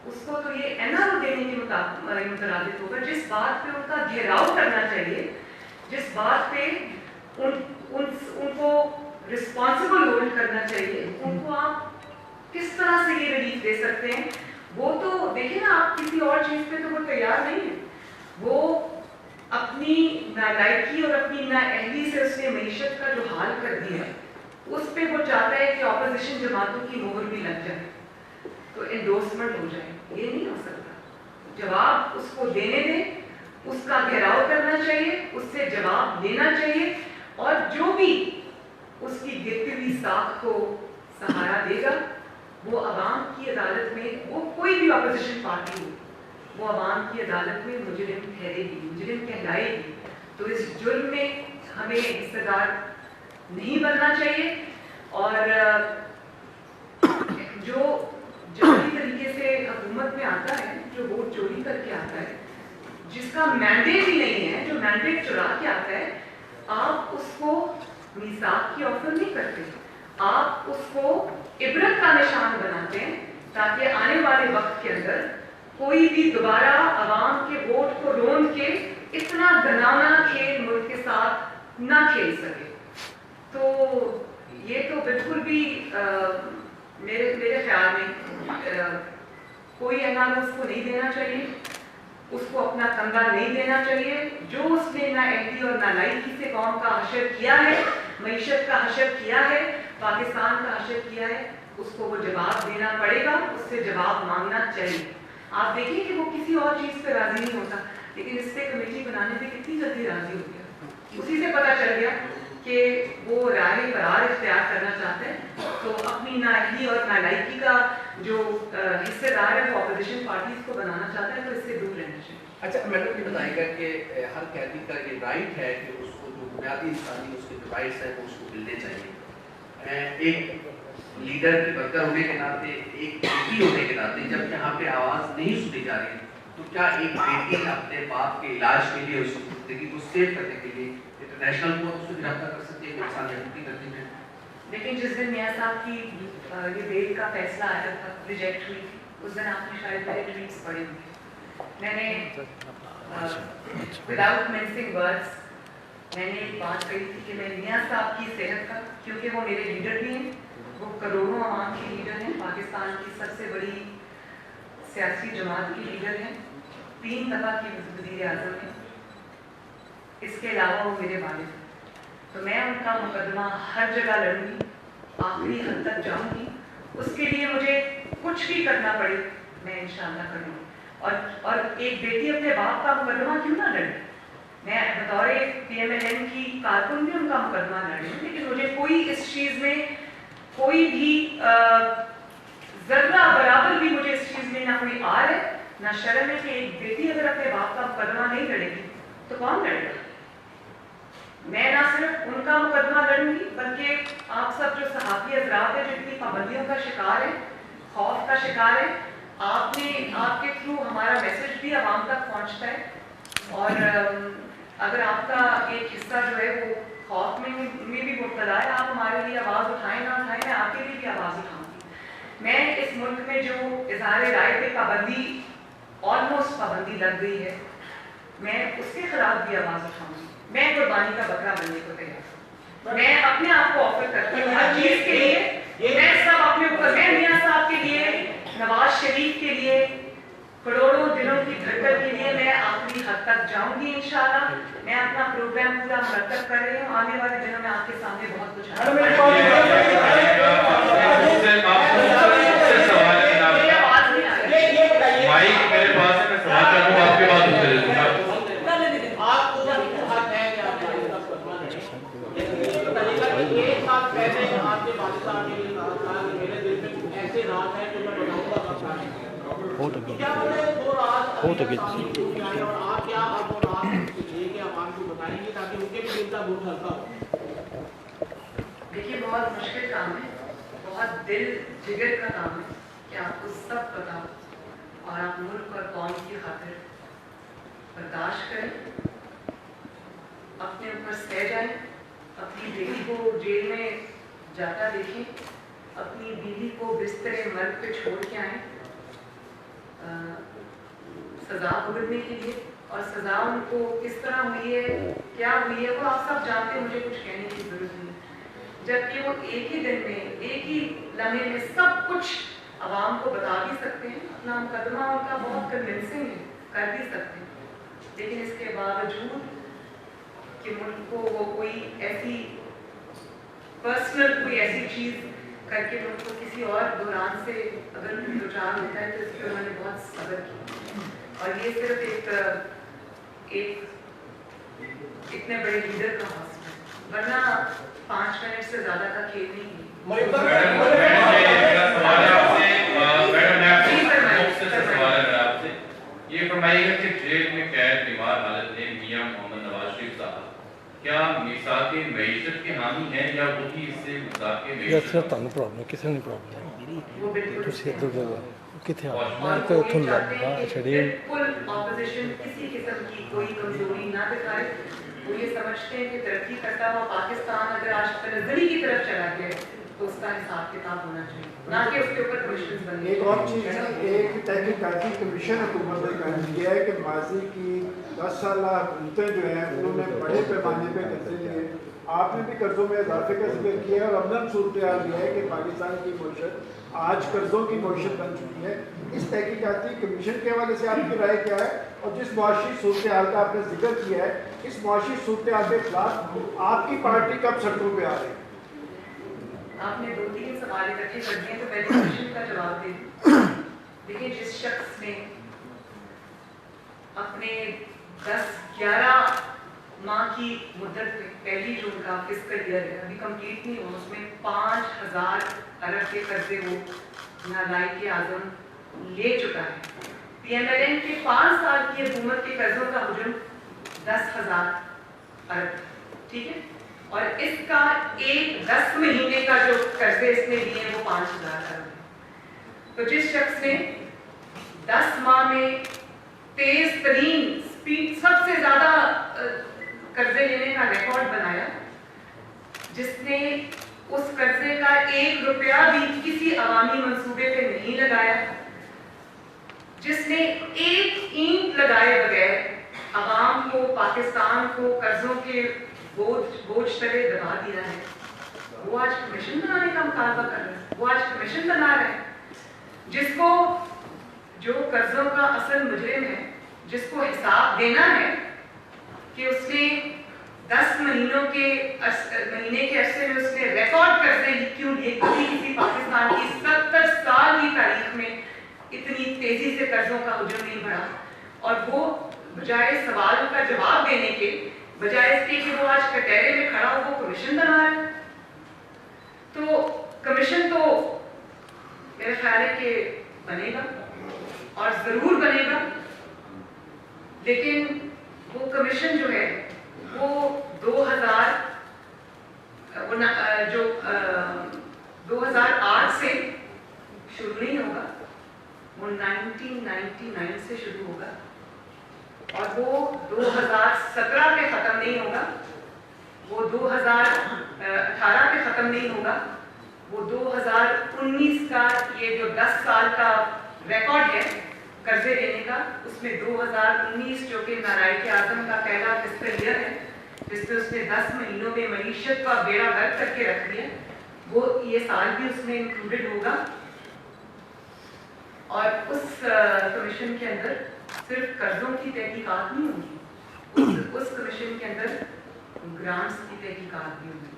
उसको तो ये एनआर देने के मुताबिक होगा। जिस बात पे उनका घेराव करना चाहिए, जिस बात पे उनको रिस्पॉन्सिबल होल्ड करना चाहिए, उनको आप किस तरह से ये रिलीफ दे सकते हैं? वो तो देखिए ना, आप किसी और चीज़ पे तो वो तैयार नहीं है। वो अपनी नालायकी और अपनी नाअहली से उसने मईशत का जो हाल कर दिया, उस पे वो चाहता है कि ऑपोजिशन जमातों की मोहर भी लग जाए तो एंडोर्समेंट हो जाए। ये नहीं हो सकता। जवाब उसको देने दें, उसका घेराव करना चाहिए, उससे जवाब लेना चाहिए और जो भी उसकी गिरती हुई साख को सहारा देगा वो अवाम की अदालत में, वो कोई भी अपोजिशन पार्टी हो, वो अवाम की अदालत में मुजरिम ठहरेगी, मुजरिम कहलाएगी। तो इस जुर्म में हमें हिस्सेदार नहीं बनना चाहिए और जो जाली तरीके से हुकूमत में आता है, जो वोट चोरी करके आता है, जिसका मैंडेट ही नहीं है, जो मैंडेट चुरा के आता है, आप उसको मीसाक की ऑफर नहीं करते, आप उसको इबरत का निशान बनाते हैं ताकि आने वाले वक्त के अंदर कोई भी दोबारा आवाम के वोट को रोंद के इतना घिनौना खेल मुल्क के साथ ना खेल सके। तो ये तो बिल्कुल भी मेरे ख्याल में कोई ऐलान उसको नहीं देना चाहिए, उसको अपना कंधा नहीं देना चाहिए। जो उसने ना अहदी और नालायकी से कौम का हशर किया है, मईशत का हशर किया है, पाकिस्तान का हशर किया है, उसको वो जवाब देना पड़ेगा, उससे जवाब मांगना चाहिए। आप देखिए कि वो किसी और चीज़ पे राजी नहीं होता, लेकिन इस पे कमेटी बनाने पे कितनी जल्दी राजी हो गया। उसी से पता चल गया कि वो राह फरार इख्तियार करना चाहते हैं, तो अपनी नाअहली और नालायकी का जो हिस्सेदार है वो अपोजिशन पार्टीज को बनाना चाहता है, तो इससे दूर रहना चाहिए। अच्छा मैडम ये बताएगा कि हर कैदी का ये राइट है कि उसको जो बुनियादी इंसानी उसके जो राइट्स हैं वो उसको मिलने चाहिए। एक लीडर की वर्कर होने के नाते, एक बेटी होने के नाते, जब यहाँ पे आवाज़ नहीं सुनी जा रही तो क्या एक बेटी अपने बाप के इलाज के लिए, उसकी जिंदगी को सेव करने के लिए इंटरनेशनल कोर्ट उसको गिरफ्तार कर सकती है, इंसानियत करती है? लेकिन जिस दिन मियां साहब की ये बेल का फैसला आया था, रिजेक्ट हुई थी, उस दिन आपने शायद मेरे ट्वीट्स पढ़े होंगे। मैंने विदाउट मिंसिंग वर्ड्स मैंने एक बात कही थी कि मैं मियां साहब की सेहत का, क्योंकि वो मेरे लीडर भी हैं, वो करोड़ों आवाम के लीडर हैं, पाकिस्तान की सबसे बड़ी सियासी जमात के लीडर हैं, 3 दफ़ा की वज़ीर आज़म हैं, इसके अलावा वो मेरे वालिद हैं। तो मैं उनका मुकदमा हर जगह लड़ूंगी, आखिरी हद तक जाऊंगी, उसके लिए मुझे कुछ भी करना पड़े मैं इंशाअल्लाह करूँगी। और एक बेटी अपने बाप का मुकदमा क्यों ना लड़े, मैं बतौर PMLN की कारकुन भी उनका मुकदमा लड़ रही हूँ, लेकिन मुझे कोई इस चीज़ में कोई भी जर्रा बराबर भी मुझे इस चीज़ में ना कोई आर है ना शर्म है कि एक बेटी अगर अपने बाप का मुकदमा नहीं लड़ेगी तो कौन लड़ेगा। मैं ना सिर्फ उनका मुकदमा लड़ूंगी, बल्कि आप सब जो सहाफ़ी हज़रात हैं जो इतनी पाबंदियों का शिकार है, खौफ का शिकार है, आपके थ्रू हमारा मैसेज भी आवाम तक पहुंचता है, और अगर आपका एक हिस्सा जो है वो खौफ में भी मुब्तला है, आप हमारे लिए आवाज़ उठाएं ना उठाएं, मैं आपके लिए भी आवाज़ उठाऊंगी। मैं इस मुल्क में जो इज़हार राय पे पाबंदी, ऑलमोस्ट पाबंदी लग गई है, मैं उसके खिलाफ भी आवाज़ उठाऊंगी। मैं कुर्बानी का बकरा बनने को तैयार, मैं अपने आप को ऑफर करती हूँ हर चीज़ के लिए। मैं सब अपने ऊपर, मैं मियां साहब के लिए, नवाज शरीफ के लिए, करोड़ों दिनों की धड़कन के लिए मैं आखिरी हद तक जाऊंगी इंशाल्लाह। मैं अपना प्रोग्राम पूरा मरतब कर रही हूँ, आने वाले दिनों में आपके सामने बहुत कुछ देखिए, बहुत मुश्किल काम है, बहुत दिल जिगर का काम है कि आपको सब पता और आप मुल्क और कौम की खातिर बर्दाश्त करें, अपने ऊपर सह जाएं, अपनी बेटी को जेल में जाता देखें, अपनी बीवी को बिस्तरे मर्द पे छोड़ के आएं सज़ा भुगतने के लिए, और सज़ा उनको किस तरह हुई है, क्या हुई है, वो आप सब जानते हैं, मुझे कुछ कहने की ज़रूरत नहीं। जबकि वो एक ही दिन में, एक ही लम्हे में सब कुछ आवाम को बता भी सकते हैं, अपना मुकदमा उनका बहुत कन्विंसिंग है, कर भी सकते हैं, लेकिन इसके बावजूद कि मुल्क को वो कोई ऐसी पर्सनल कोई ऐसी चीज़ करके मुल्क को किसी और दौरान से अगर दो चार होता है तो इसके उन्होंने बहुत सब्र किया, और ये सिर्फ एक इतने बड़े लीडर का हौसला है, वरना 5 मिनट से ज्यादा का खेल नहीं है। ये फरमाइएगा कि जेल में कैद बीमार हालत में मियां मोहम्मद नवाज शरीफ साहब کیا میثاق معیشت کے حامی ہیں یا وہ بھی اس سے میثاق معیشت؟ پرابلم کسی نہیں پرابلم وہ بالکل کتنے اور وہ یہ چاہتے ہیں کہ بالکل اپوزیشن کسی قسم کی کوئی کمزوری نہ دکھائے. وہ یہ سمجھتے ہیں کہ ترقی کرتا ہوا پاکستان اگر آج تنزلی کی طرف چلا گیا تو اس کا حساب کتاب ہونا چاہیے, نہ کہ اس کے اوپر کمیشن بننے. ایک اور چیز ہے, ایک تحقیقاتی کمیشن حکومت نے قائم کیا ہے کہ ماضی کی 10 سالہ حکومتیں جو ہیں انہوں نے بڑے پیمانے پہ قرضے لیے. آپ نے بھی قرضوں میں اضافے کا ذکر کیا ہے اور عملاً صورتحال یہ ہے کہ پاکستان کی معیشت آج قرضوں کی معیشت بن چکی ہے. اس تحقیقاتی کمیشن کے حوالے سے آپ کی رائے کیا ہے, اور جس معاشی صورتحال کا آپ نے ذکر کیا ہے اس معاشی صورتحال کے خلاف آپ کی پارٹی کب سڑکوں پہ آ رہی ہے؟ آپ نے 2-3 سوال اکٹھے کر دیے تو پہلے کوشچن کا جواب دے دوں. دیکھیں, جس شخص نے اپنے 10-11 ماہ کی مدت میں پہلی جو ان کا فسکل ایئر ہے ابھی کمپلیٹ نہیں ہوا, اس میں 5,000 ارب کے قرضے وہ نالائق اعظم لے چکا ہے. پی ایم ایل این کے 5 سال کی حکومت کے قرضوں کا حجم 10,000 ارب, ٹھیک ہے, اور اس کا ایک 10 مہینے کا جو قرضے اس نے لیے ہیں وہ 5,000 ارب ہے. تو جس شخص نے 10 ماہ میں تیز ترین سپیڈ سب سے زیادہ قرضے لینے کا ریکارڈ بنایا, جس نے اس قرضے کا 1 روپیہ بھی کسی عوامی منصوبے پہ نہیں لگایا, جس نے ایک اینٹ لگائے بغیر عوام کو, پاکستان کو قرضوں کے بوجھ تلے دبا دیا ہے, وہ آج کمیشن بنانے کا مطالبہ کر رہے ہیں. وہ آج کمیشن بنا رہے ہیں جس کو, جو قرضوں کا اصل مجرم ہے, جس کو حساب دینا ہے کہ اس نے 10 مہینے کے عرصے میں اس نے ریکارڈ قرضے کیوں لیے. کبھی کسی پاکستان کی 70 سال کی تاریخ میں اتنی تیزی سے قرضوں کا حجم نہیں بڑھا, اور وہ بجائے سوال کا جواب دینے کے, بجائے اس کے کہ وہ آج کٹہرے میں کھڑا ہو, وہ کمیشن بنا رہا ہے. تو کمیشن تو میرا خیال ہے کہ بنے گا اور ضرور بنے گا, لیکن وہ کمیشن جو ہے وہ 2008 سے شروع نہیں ہوگا, وہ 1999 سے شروع ہوگا, اور وہ 2017 پہ ختم نہیں ہوگا, وہ 2018 پہ ختم نہیں ہوگا, وہ 2019 کا یہ جو 10 سال کا ریکارڈ ہے قرضے لینے کا, اس میں 2019 جو کہ نالائق اعظم کا پہلا فسکل ایئر ہے, جس میں اس نے 10 مہینوں میں معیشت کا بیڑا غرق کر کے رکھ دیا, وہ یہ سال بھی اس میں انکلوڈڈ ہوگا. اور اس کمیشن کے اندر صرف قرضوں کی تحقیقات نہیں ہوگی, اس کمیشن کے اندر گرانٹس کی تحقیقات بھی ہوگی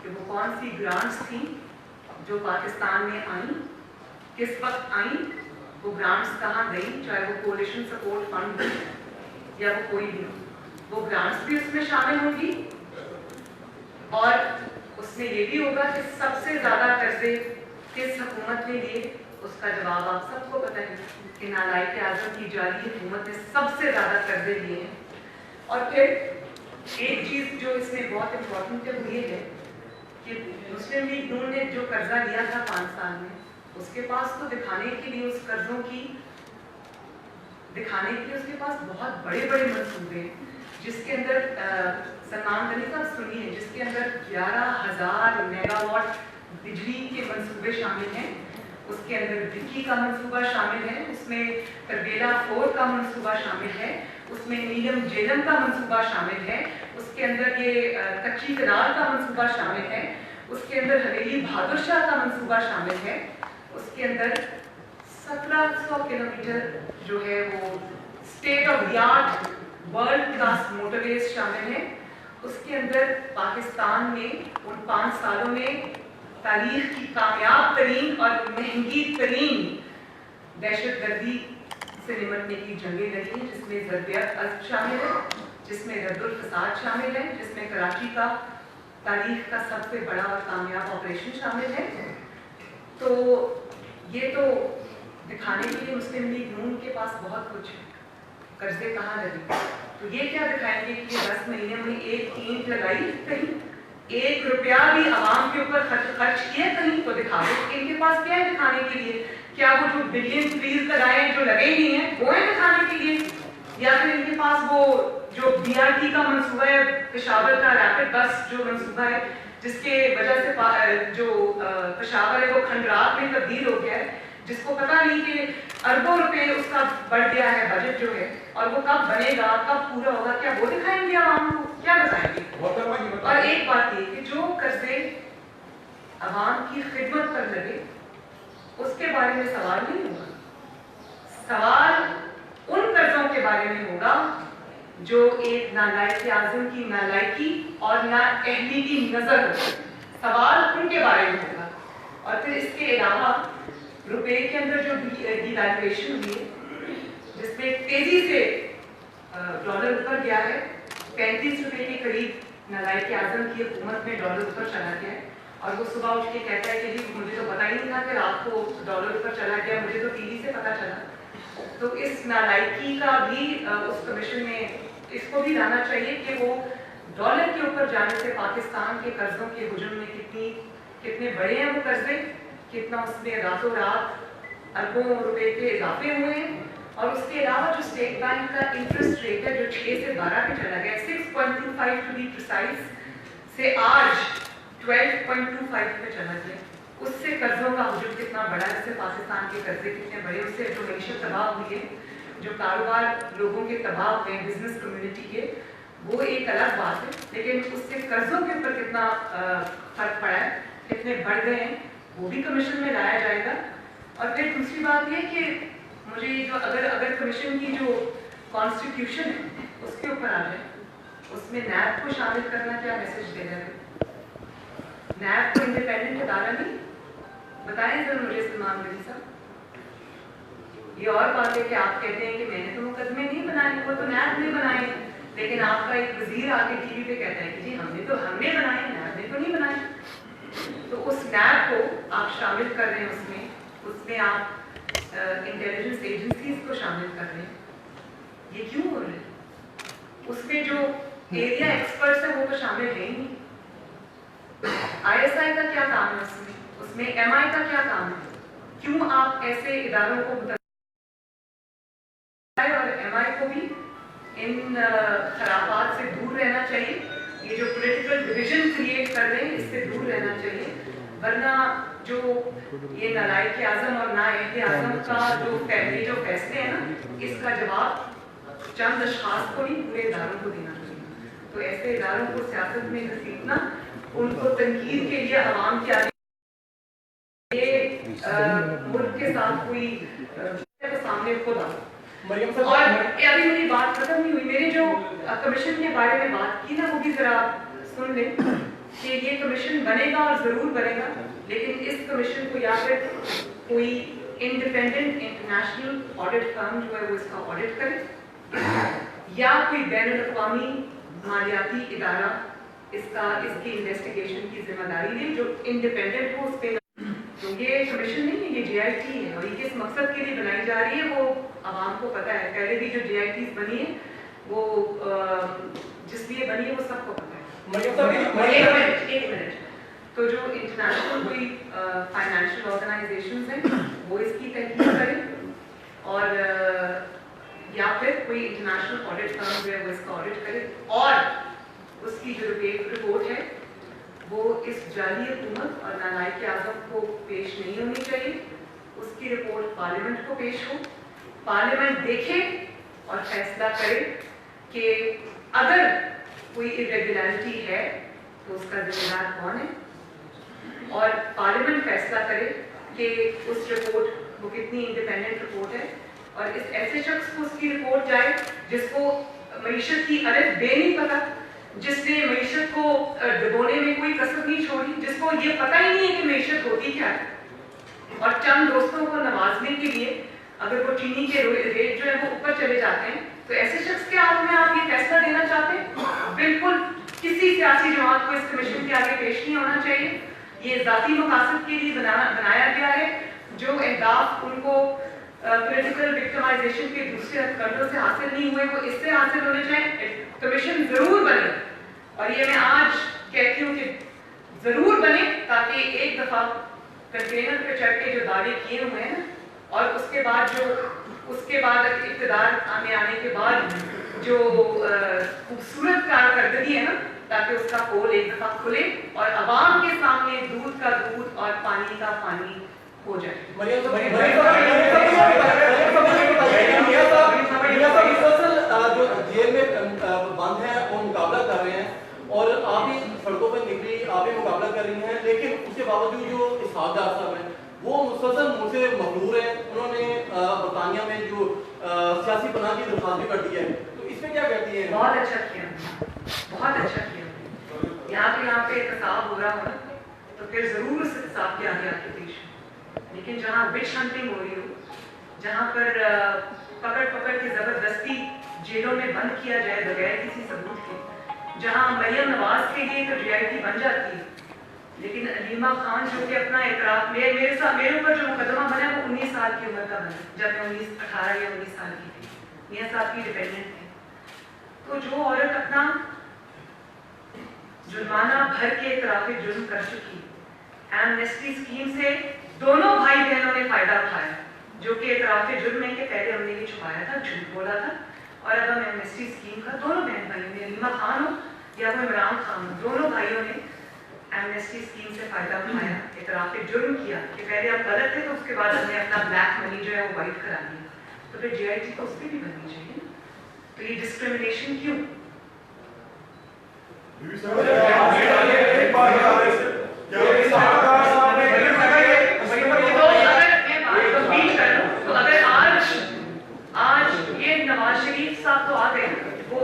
کہ وہ کون سی گرانٹس تھیں جو پاکستان میں آئیں, کس وقت آئیں, وہ گرانٹس کہاں گئیں, چاہے وہ کولیشن سپورٹ فنڈ ہو یا وہ کوئی بھی ہو, وہ گرانٹس بھی اس میں شامل ہوگی. اور اس میں یہ بھی ہوگا کہ سب سے زیادہ قرضے کس حکومت نے لیے, اس کا جواب آپ سب کو پتہ ہے کہ نالائق اعظم کی جعلی حکومت نے سب سے زیادہ قرضے لیے ہیں. اور پھر ایک چیز جو اس میں بہت امپورٹنٹ ہے وہ یہ ہے کہ مسلم لیگ نون نے جو قرضہ لیا تھا 5 سال میں, اس کے پاس تو دکھانے کے لیے اس قرضوں کی دکھانے کے لیے اس کے پاس بہت بڑے بڑے منصوبے ہیں, جس کے اندر سلمان غنی صاحب سنیے, جس کے اندر 11,000 میگا واٹ بجلی کے منصوبے شامل ہیں, اس کے اندر ڈکی کا منصوبہ شامل ہے, اس میں تربیلا 4 کا منصوبہ شامل ہے, اس میں نیلم جیلم کا منصوبہ شامل ہے, اس کے اندر یہ کچی کنال کا منصوبہ شامل ہے, اس کے اندر حویلی بہادر شاہ کا منصوبہ شامل ہے, اس کے اندر 1700 کلومیٹر جو ہے وہ state of the art world class motorways شامل ہے, اس کے اندر پاکستان میں ان 5 سالوں میں تاریخ کی کامیاب ترین اور مہنگی ترین دہشت گردی سے نمٹنے کی جنگیں لڑی ہیں, جس میں ضربیت ازد شامل ہے, جس میں رد الفساد شامل ہے, جس میں کراچی کا تاریخ کا سب سے بڑا اور کامیاب آپریشن شامل ہے. تو یہ تو دکھانے کے لیے مسلم لیگ نون کے پاس بہت کچھ ہے, قرضے کہاں لگے. तो ये क्या दिखाएंगे कि 10 महीने में एक ईंट लगाई कहीं, 1 रुपया भी आवाम के ऊपर खर्च किया कहीं, तो दिखा दो। इनके पास क्या है दिखाने के लिए? क्या वो जो बिलियन ट्रीज लगाए जो लगे ही नहीं है वो है दिखाने के लिए, या फिर इनके पास वो जो BRT का मंसूबा है, पेशावर का रैपिड बस जो मंसूबा है, जिसके वजह से जो पेशावर है वो खंडरात में तब्दील हो गया है, जिसको पता नहीं कि अरबों रुपए उसका बढ़ गया है बजट जो है, और वो कब बनेगा, कब पूरा होगा, क्या वो दिखाएंगे आवाम को? क्या बताएंगे? और एक बात ये कि जो कर्जे आवाम की खिदमत पर लगे उसके बारे में सवाल नहीं होगा, सवाल उन कर्जों के बारे में होगा जो एक नालायक आज़म की नालायकी और नाअहली की नजर हो, सवाल उनके बारे में होगा। और फिर इसके अलावा रुपए के अंदर जो डिवैल्यूएशन हुई है, जिसमें तेजी से डॉलर ऊपर गया है, 35 रुपए के करीब नालायक आज़म की हुकूमत में डॉलर ऊपर चला गया है, और वो सुबह उठ के कहता है कि जी मुझे तो पता ही नहीं था कि रात को डॉलर ऊपर चला गया, मुझे तो टीवी से पता चला। तो इस नालायकी का भी उस कमीशन में इसको भी लाना चाहिए कि वो डॉलर के ऊपर जाने से पाकिस्तान के कर्जों के हुजूम में कितने बड़े हैं वो कर्जे, कितना उसमें रातों रात अरबों रुपए के इजाफे हुए हैं। और उसके अलावा जो स्टेट बैंक का इंटरेस्ट रेट है जो 6 से 12 पे चला गया, 6.25 टू बी प्रिसाइज, से आज 12.25 पे चला गया, उससे कर्जों का हुजूम कितना बड़ा है, उससे पाकिस्तान के कर्जे कितने बड़े, उससे जो मईशत तबाह हुई है, जो कारोबार लोगों के तबाह हुए हैं, बिजनेस कम्युनिटी के, वो एक अलग बात है, लेकिन उससे कर्जों के ऊपर कितना फर्क पड़ा है, कितने बढ़ गए हैं, वो भी कमीशन में लाया जाएगा। और फिर दूसरी बात ये कि मुझे जो अगर कमीशन की जो कॉन्स्टिट्यूशन है उसके ऊपर आ जाए, उसमें नैब को शामिल करना क्या मैसेज दे रहे हैं? नैब को इंडिपेंडेंट इदारा नहीं, बताएं जरूर मुझे सलमान वली साहब। ये और बात है कि आप कहते हैं कि मैंने तो मुकदमे नहीं बनाए, वो तो नैब ने बनाए, लेकिन आपका एक वजीर आके टीवी पे कहता है कि जी हमने बनाए, नैब ने तो नहीं बनाए। तो उस नैब को आप शामिल कर रहे हैं, उसमें आप इंटेलिजेंस एजेंसीज को शामिल कर रहे हैं, ये क्यों हो रहा है? उसमें जो एरिया एक्सपर्ट्स है वो तो शामिल है ही नहीं। ISI का क्या काम है उसमें MI का क्या काम है? क्यों आप ऐसे इदारों को और MI को भी इन खराबात से दूर रहना चाहिए, ये जो पॉलिटिकल डिवीजन क्रिएट कर रहे हैं इससे दूर रहना चाहिए, वरना जो ये नालायक आज़म और नाअहल आज़म का जो फैसले हैं ना, इसका जवाब चंद अशखास को नहीं पूरे इदारों को देना चाहिए। तो ऐसे इदारों को सियासत में घसीटना, उनको तनकीद के लिए आवाम के आगे मुल्क के साथ कोई तो सामने खुद आ। और अभी मेरी बात खत्म नहीं हुई, मेरे जो कमीशन के बारे में बात की ना वो भी जरा सुन लें कि ये कमीशन बनेगा और जरूर बनेगा, लेकिन इस कमीशन को या फिर कोई इंडिपेंडेंट इंटरनेशनल ऑडिट फर्म जो है वो इसका ऑडिट करे, या कोई बैनुल अक़वामी मालियाती इदारा इसकी इन्वेस्टिगेशन की जिम्मेदारी दे जो इंडिपेंडेंट हो उस पर। तो ये कमीशन नहीं है, ये JIT है, और ये किस मकसद के लिए बनाई जा रही है वो आवाम को पता है। पहले भी जो JITs बनी है वो जिस लिए बनी है वो सबको पता है। एक मिनट, तो जो इंटरनेशनल कोई फाइनेंशियल ऑर्गेनाइजेशंस हैं वो इसकी तहकीक करें, और या फिर कोई इंटरनेशनल ऑडिट फर्म जो है वो इसका ऑडिट करे, और उसकी जो रिपोर्ट है वो इस जाली हुकूमत और नालायक आज़म को पेश नहीं होनी चाहिए, उसकी रिपोर्ट पार्लियामेंट को पेश हो, पार्लियामेंट देखे और फैसला करे कि अगर कोई इरेगुलरिटी है तो उसका जिम्मेदार कौन है, और पार्लियामेंट फैसला करे कि उस रिपोर्ट वो कितनी इंडिपेंडेंट रिपोर्ट है, और इस ऐसे शख्स को उसकी रिपोर्ट जाए जिसको मईशत की अलिफ बे नहीं पता, जिसने मईशत को डुबोने में कोई कसर नहीं छोड़ी, जिसको ये पता ही नहीं है कि मईशत होती क्या है, और चंद दोस्तों को नवाजने के लिए अगर वो चीनी के रेट जो है वो ऊपर चले जाते हैं, तो ऐसे शख्स के हाथ में आप ये फैसला देना चाहते हैं? बिल्कुल किसी सियासी जमात को इस कमीशन के आगे पेश नहीं होना चाहिए। ये जाती मकासद के लिए बनाया गया है, जो अहदाफ उनको पॉलिटिकल विक्टिमाइजेशन के दूसरे हथकंडों से हासिल नहीं हुए, वो इससे हासिल होने चाहिए। कमीशन जरूर बने, और ये मैं आज कहती हूँ कि जरूर बने, ताकि एक दफा कंटेनर पे चढ़ के जो दावे किए हुए हैं और उसके बाद इक़्तिदार में आने के बाद जो खूबसूरत कारकर्दगी है ना, ताकि उसका पोल एक दफा खुले और आवाम के सामने दूध का दूध और पानी का पानी हो जाए। जो जेल में बंद है वो मुकाबला कर रहे हैं, और आप ही सड़कों पर निकली, आप ही मुकाबला कर रही हैं, लेकिन उसके बावजूद जो इसहाक डार साहब हैं वो मुसलसल मुझसे मखलूर हैं। उन्होंने बरतानिया में जो सियासी पनाह की दरख्वास्त भी कर दी है, तो इसमें क्या कहती है? बहुत अच्छा किया, बहुत अच्छा किया। यहाँ पे एहतसाब हो रहा हो ना, तो फिर जरूर उस एहतसाब के आगे आपके पेश है। लेकिन जहाँ विच हंटिंग हो रही हो, जहाँ पर पकड़ के जबरदस्ती जेलों में बंद किया जाए बगैर किसी सबूत के, जहाँ मरियम नवाज के लिए तो रियलिटी बन जाती है, लेकिन अलीमा खान जो कि अपना इकरार मेरे ऊपर जो मुकदमा बना वो 19 साल की उम्र का बना, जब मैं 18 या 19 साल की थी, मियां साहब की डिपेंडेंट थे। तो जो औरत अपना जुर्माना भर के इतराफ़े जुर्म कर चुकी, एमनेस्टी स्कीम से दोनों भाई बहनों ने फायदा उठाया, जो कि इतराफ़े जुर्म है कि पहले हमने ये छुपाया था, झूठ बोला था, और अब हम एमनेस्टी स्कीम का दोनों बहन भाइयों ने, अलीमा खान हो या वो इमरान खान हो, दोनों भाइयों ने एमनेस्टी स्कीम से फायदा उठाया, इतराफ़े जुर्म किया कि पहले आप गलत थे, तो उसके बाद हमने अपना ब्लैक मनी जो है वो वाइट करा दिया। तो फिर JIT को उस पर भी बननी चाहिए। तो ये डिस्क्रिमिनेशन क्यों? तो अगर आज ये नवाज शरीफ साहब तो आ गए, वो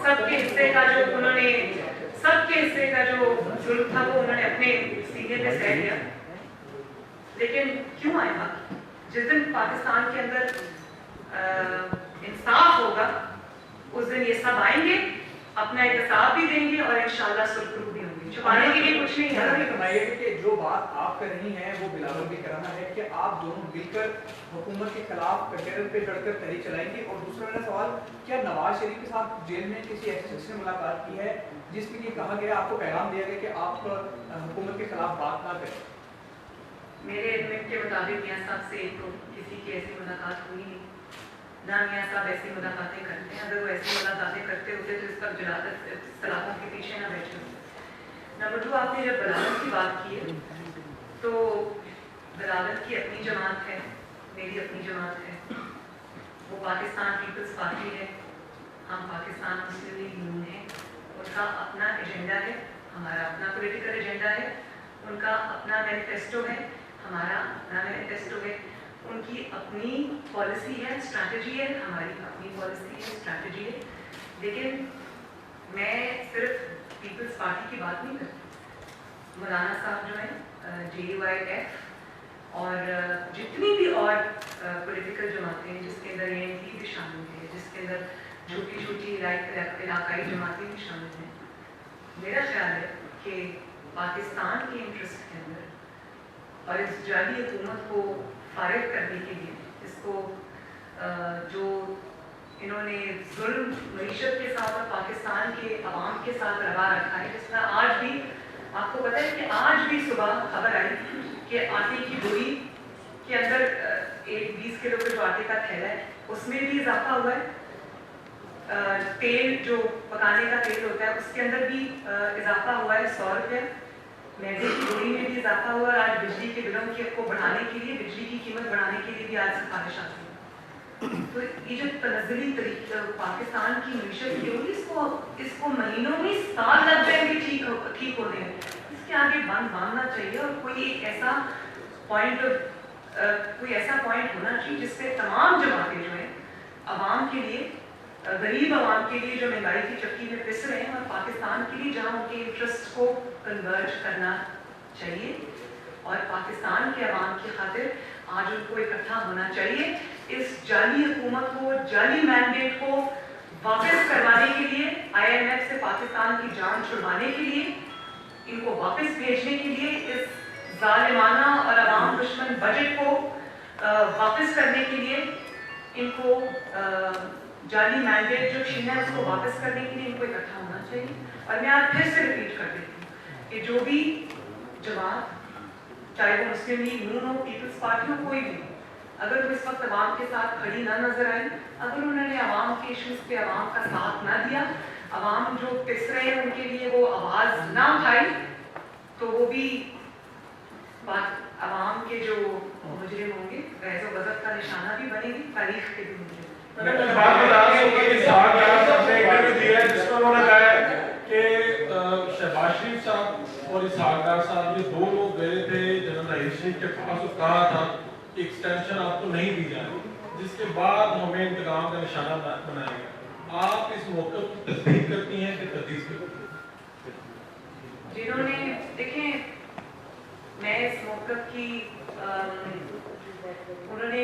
सबके हिस्से का जो जुर्म था वो उन्होंने अपने सीने पे सह लिया, लेकिन क्यों आए बाकी? जिस दिन पाकिस्तान के अंदर इंसाफ होगा उस दिन ये सब आएंगे, अपना एहतसाब भी देंगे और इंशाल्लाह सुरखरू भी होंगे। छुपाने के लिए कुछ नहीं है। कि जो बात आप कर रही हैं वो बिलावल भी कराना है कि आप दोनों मिलकर हुकूमत के खिलाफ कंटेनर पे चढ़कर तहरीक चलाएंगे। और दूसरा मेरा सवाल, क्या नवाज शरीफ के साथ जेल में किसी ऐसे शख्स ने मुलाकात की है जिसमें ये कहा गया, आपको पैगाम दिया गया कि आप हुकूमत के खिलाफ बात ना करें? मेरे एडमिट के मुताबिक मियां साहब से तो किसी की ऐसी मुलाकात हुई नहीं, ना मियां साहब ऐसी मुलाकातें करते हैं। अगर वो ऐसी मुलाकातें करते होते तो इस पर सलाखों के पीछे ना बैठे होते। नंबर 2, आपने जब बलावत की बात की है, तो बलावत की अपनी जमात है, मेरी अपनी जमात है, वो पाकिस्तान पीपल्स पार्टी है, हम पाकिस्तान मुस्लिम लीग नून है, उनका अपना एजेंडा है, हमारा अपना पॉलिटिकल एजेंडा है, उनका अपना मैनिफेस्टो है, हमारा अपना मैनिफेस्टो है, उनकी अपनी पॉलिसी है, स्ट्रैटेजी है, हमारी अपनी पॉलिसी है, स्ट्रैटेजी है। लेकिन मैं सिर्फ पीपल्स पार्टी की बात नहीं करती। मौलाना साहब जो है JUIF और जितनी भी और पॉलिटिकल जमातें हैं जिसके अंदर ANP भी शामिल है, जिसके अंदर छोटी छोटी इलाकाई जमातें भी शामिल हैं, मेरा ख्याल है कि पाकिस्तान के इंटरेस्ट के अंदर और इस जाली हुकूमत को फारिग करने के लिए, इसको जो इन्होंने जुल्म मईशत के साथ और पाकिस्तान के अवाम के साथ लगा रखा है, जिस तरह आज भी आपको पता है कि आज भी सुबह खबर आई कि आटे की बोरी के अंदर एक 20 किलो का जो आटे का थैला है उसमें भी इजाफा हुआ है, तेल जो पकाने का तेल होता है उसके अंदर भी इजाफा हुआ है 100 रुपये, मैदे की बोरी में भी इजाफा हुआ है। आज बिजली के बिलों को बढ़ाने के लिए, बिजली की कीमत बढ़ाने के लिए भी आज सिफारिश आती है। तो ये जो तनज़्ज़ुली तरीका पाकिस्तान की मईशत की होगी, इसको महीनों में, साल लग जाएंगे ठीक होने में। इसके आगे बंद बांधना चाहिए और कोई ऐसा पॉइंट होना चाहिए जिससे तमाम जमातें जो हैं अवाम के लिए, गरीब अवाम के लिए जो महंगाई की चक्की में पिस रहे हैं, और पाकिस्तान के लिए जहाँ उनके इंटरेस्ट को कन्वर्ज करना चाहिए और पाकिस्तान के अवाम की खातिर आज उनको इकट्ठा होना चाहिए। इस जाली हुकूमत को, जाली मैंडेट को वापस करवाने के लिए, IMF से पाकिस्तान की जान छुड़वाने के लिए, इनको वापस भेजने के लिए, इस जालिमाना और अवाम दुश्मन बजट को वापस करने के लिए इनको जाली मैंडेट जो छीना है उसको वापस करने के लिए इनको इकट्ठा होना चाहिए। और मैं आज फिर से रिपीट कर देती हूँ कि जो भी जमात, चाहे वो मुस्लिम लीग, नून हो, पीपल्स पार्टी हो, कोई भी, अगर वो इस वक्त अवाम के साथ खड़ी ना नजर आई, अगर उन्होंने अवाम के इश्यूज पे अवाम का साथ ना दिया, अवाम जो पिस रहे हैं उनके लिए वो आवाज ना उठाई, तो वो भी बात अवाम के जो मुजरिम होंगे बहस व गज़ब का निशाना भी बनेगी, तारीख के भी मुजरिम। शहबाज शरीफ साहब और इसहाक डार साहब, ये दो लोग गए थे जनरल रहीम शरीफ के पास और कहा था कि एक्सटेंशन आपको नहीं दी जाएगी, जिसके बाद हमें इंतकाम का निशाना बनाएगा। आप इस मौके की तस्दीक करती हैं कि तस्दीक करती हैं? जिन्होंने देखें, मैं इस मौके की उन्होंने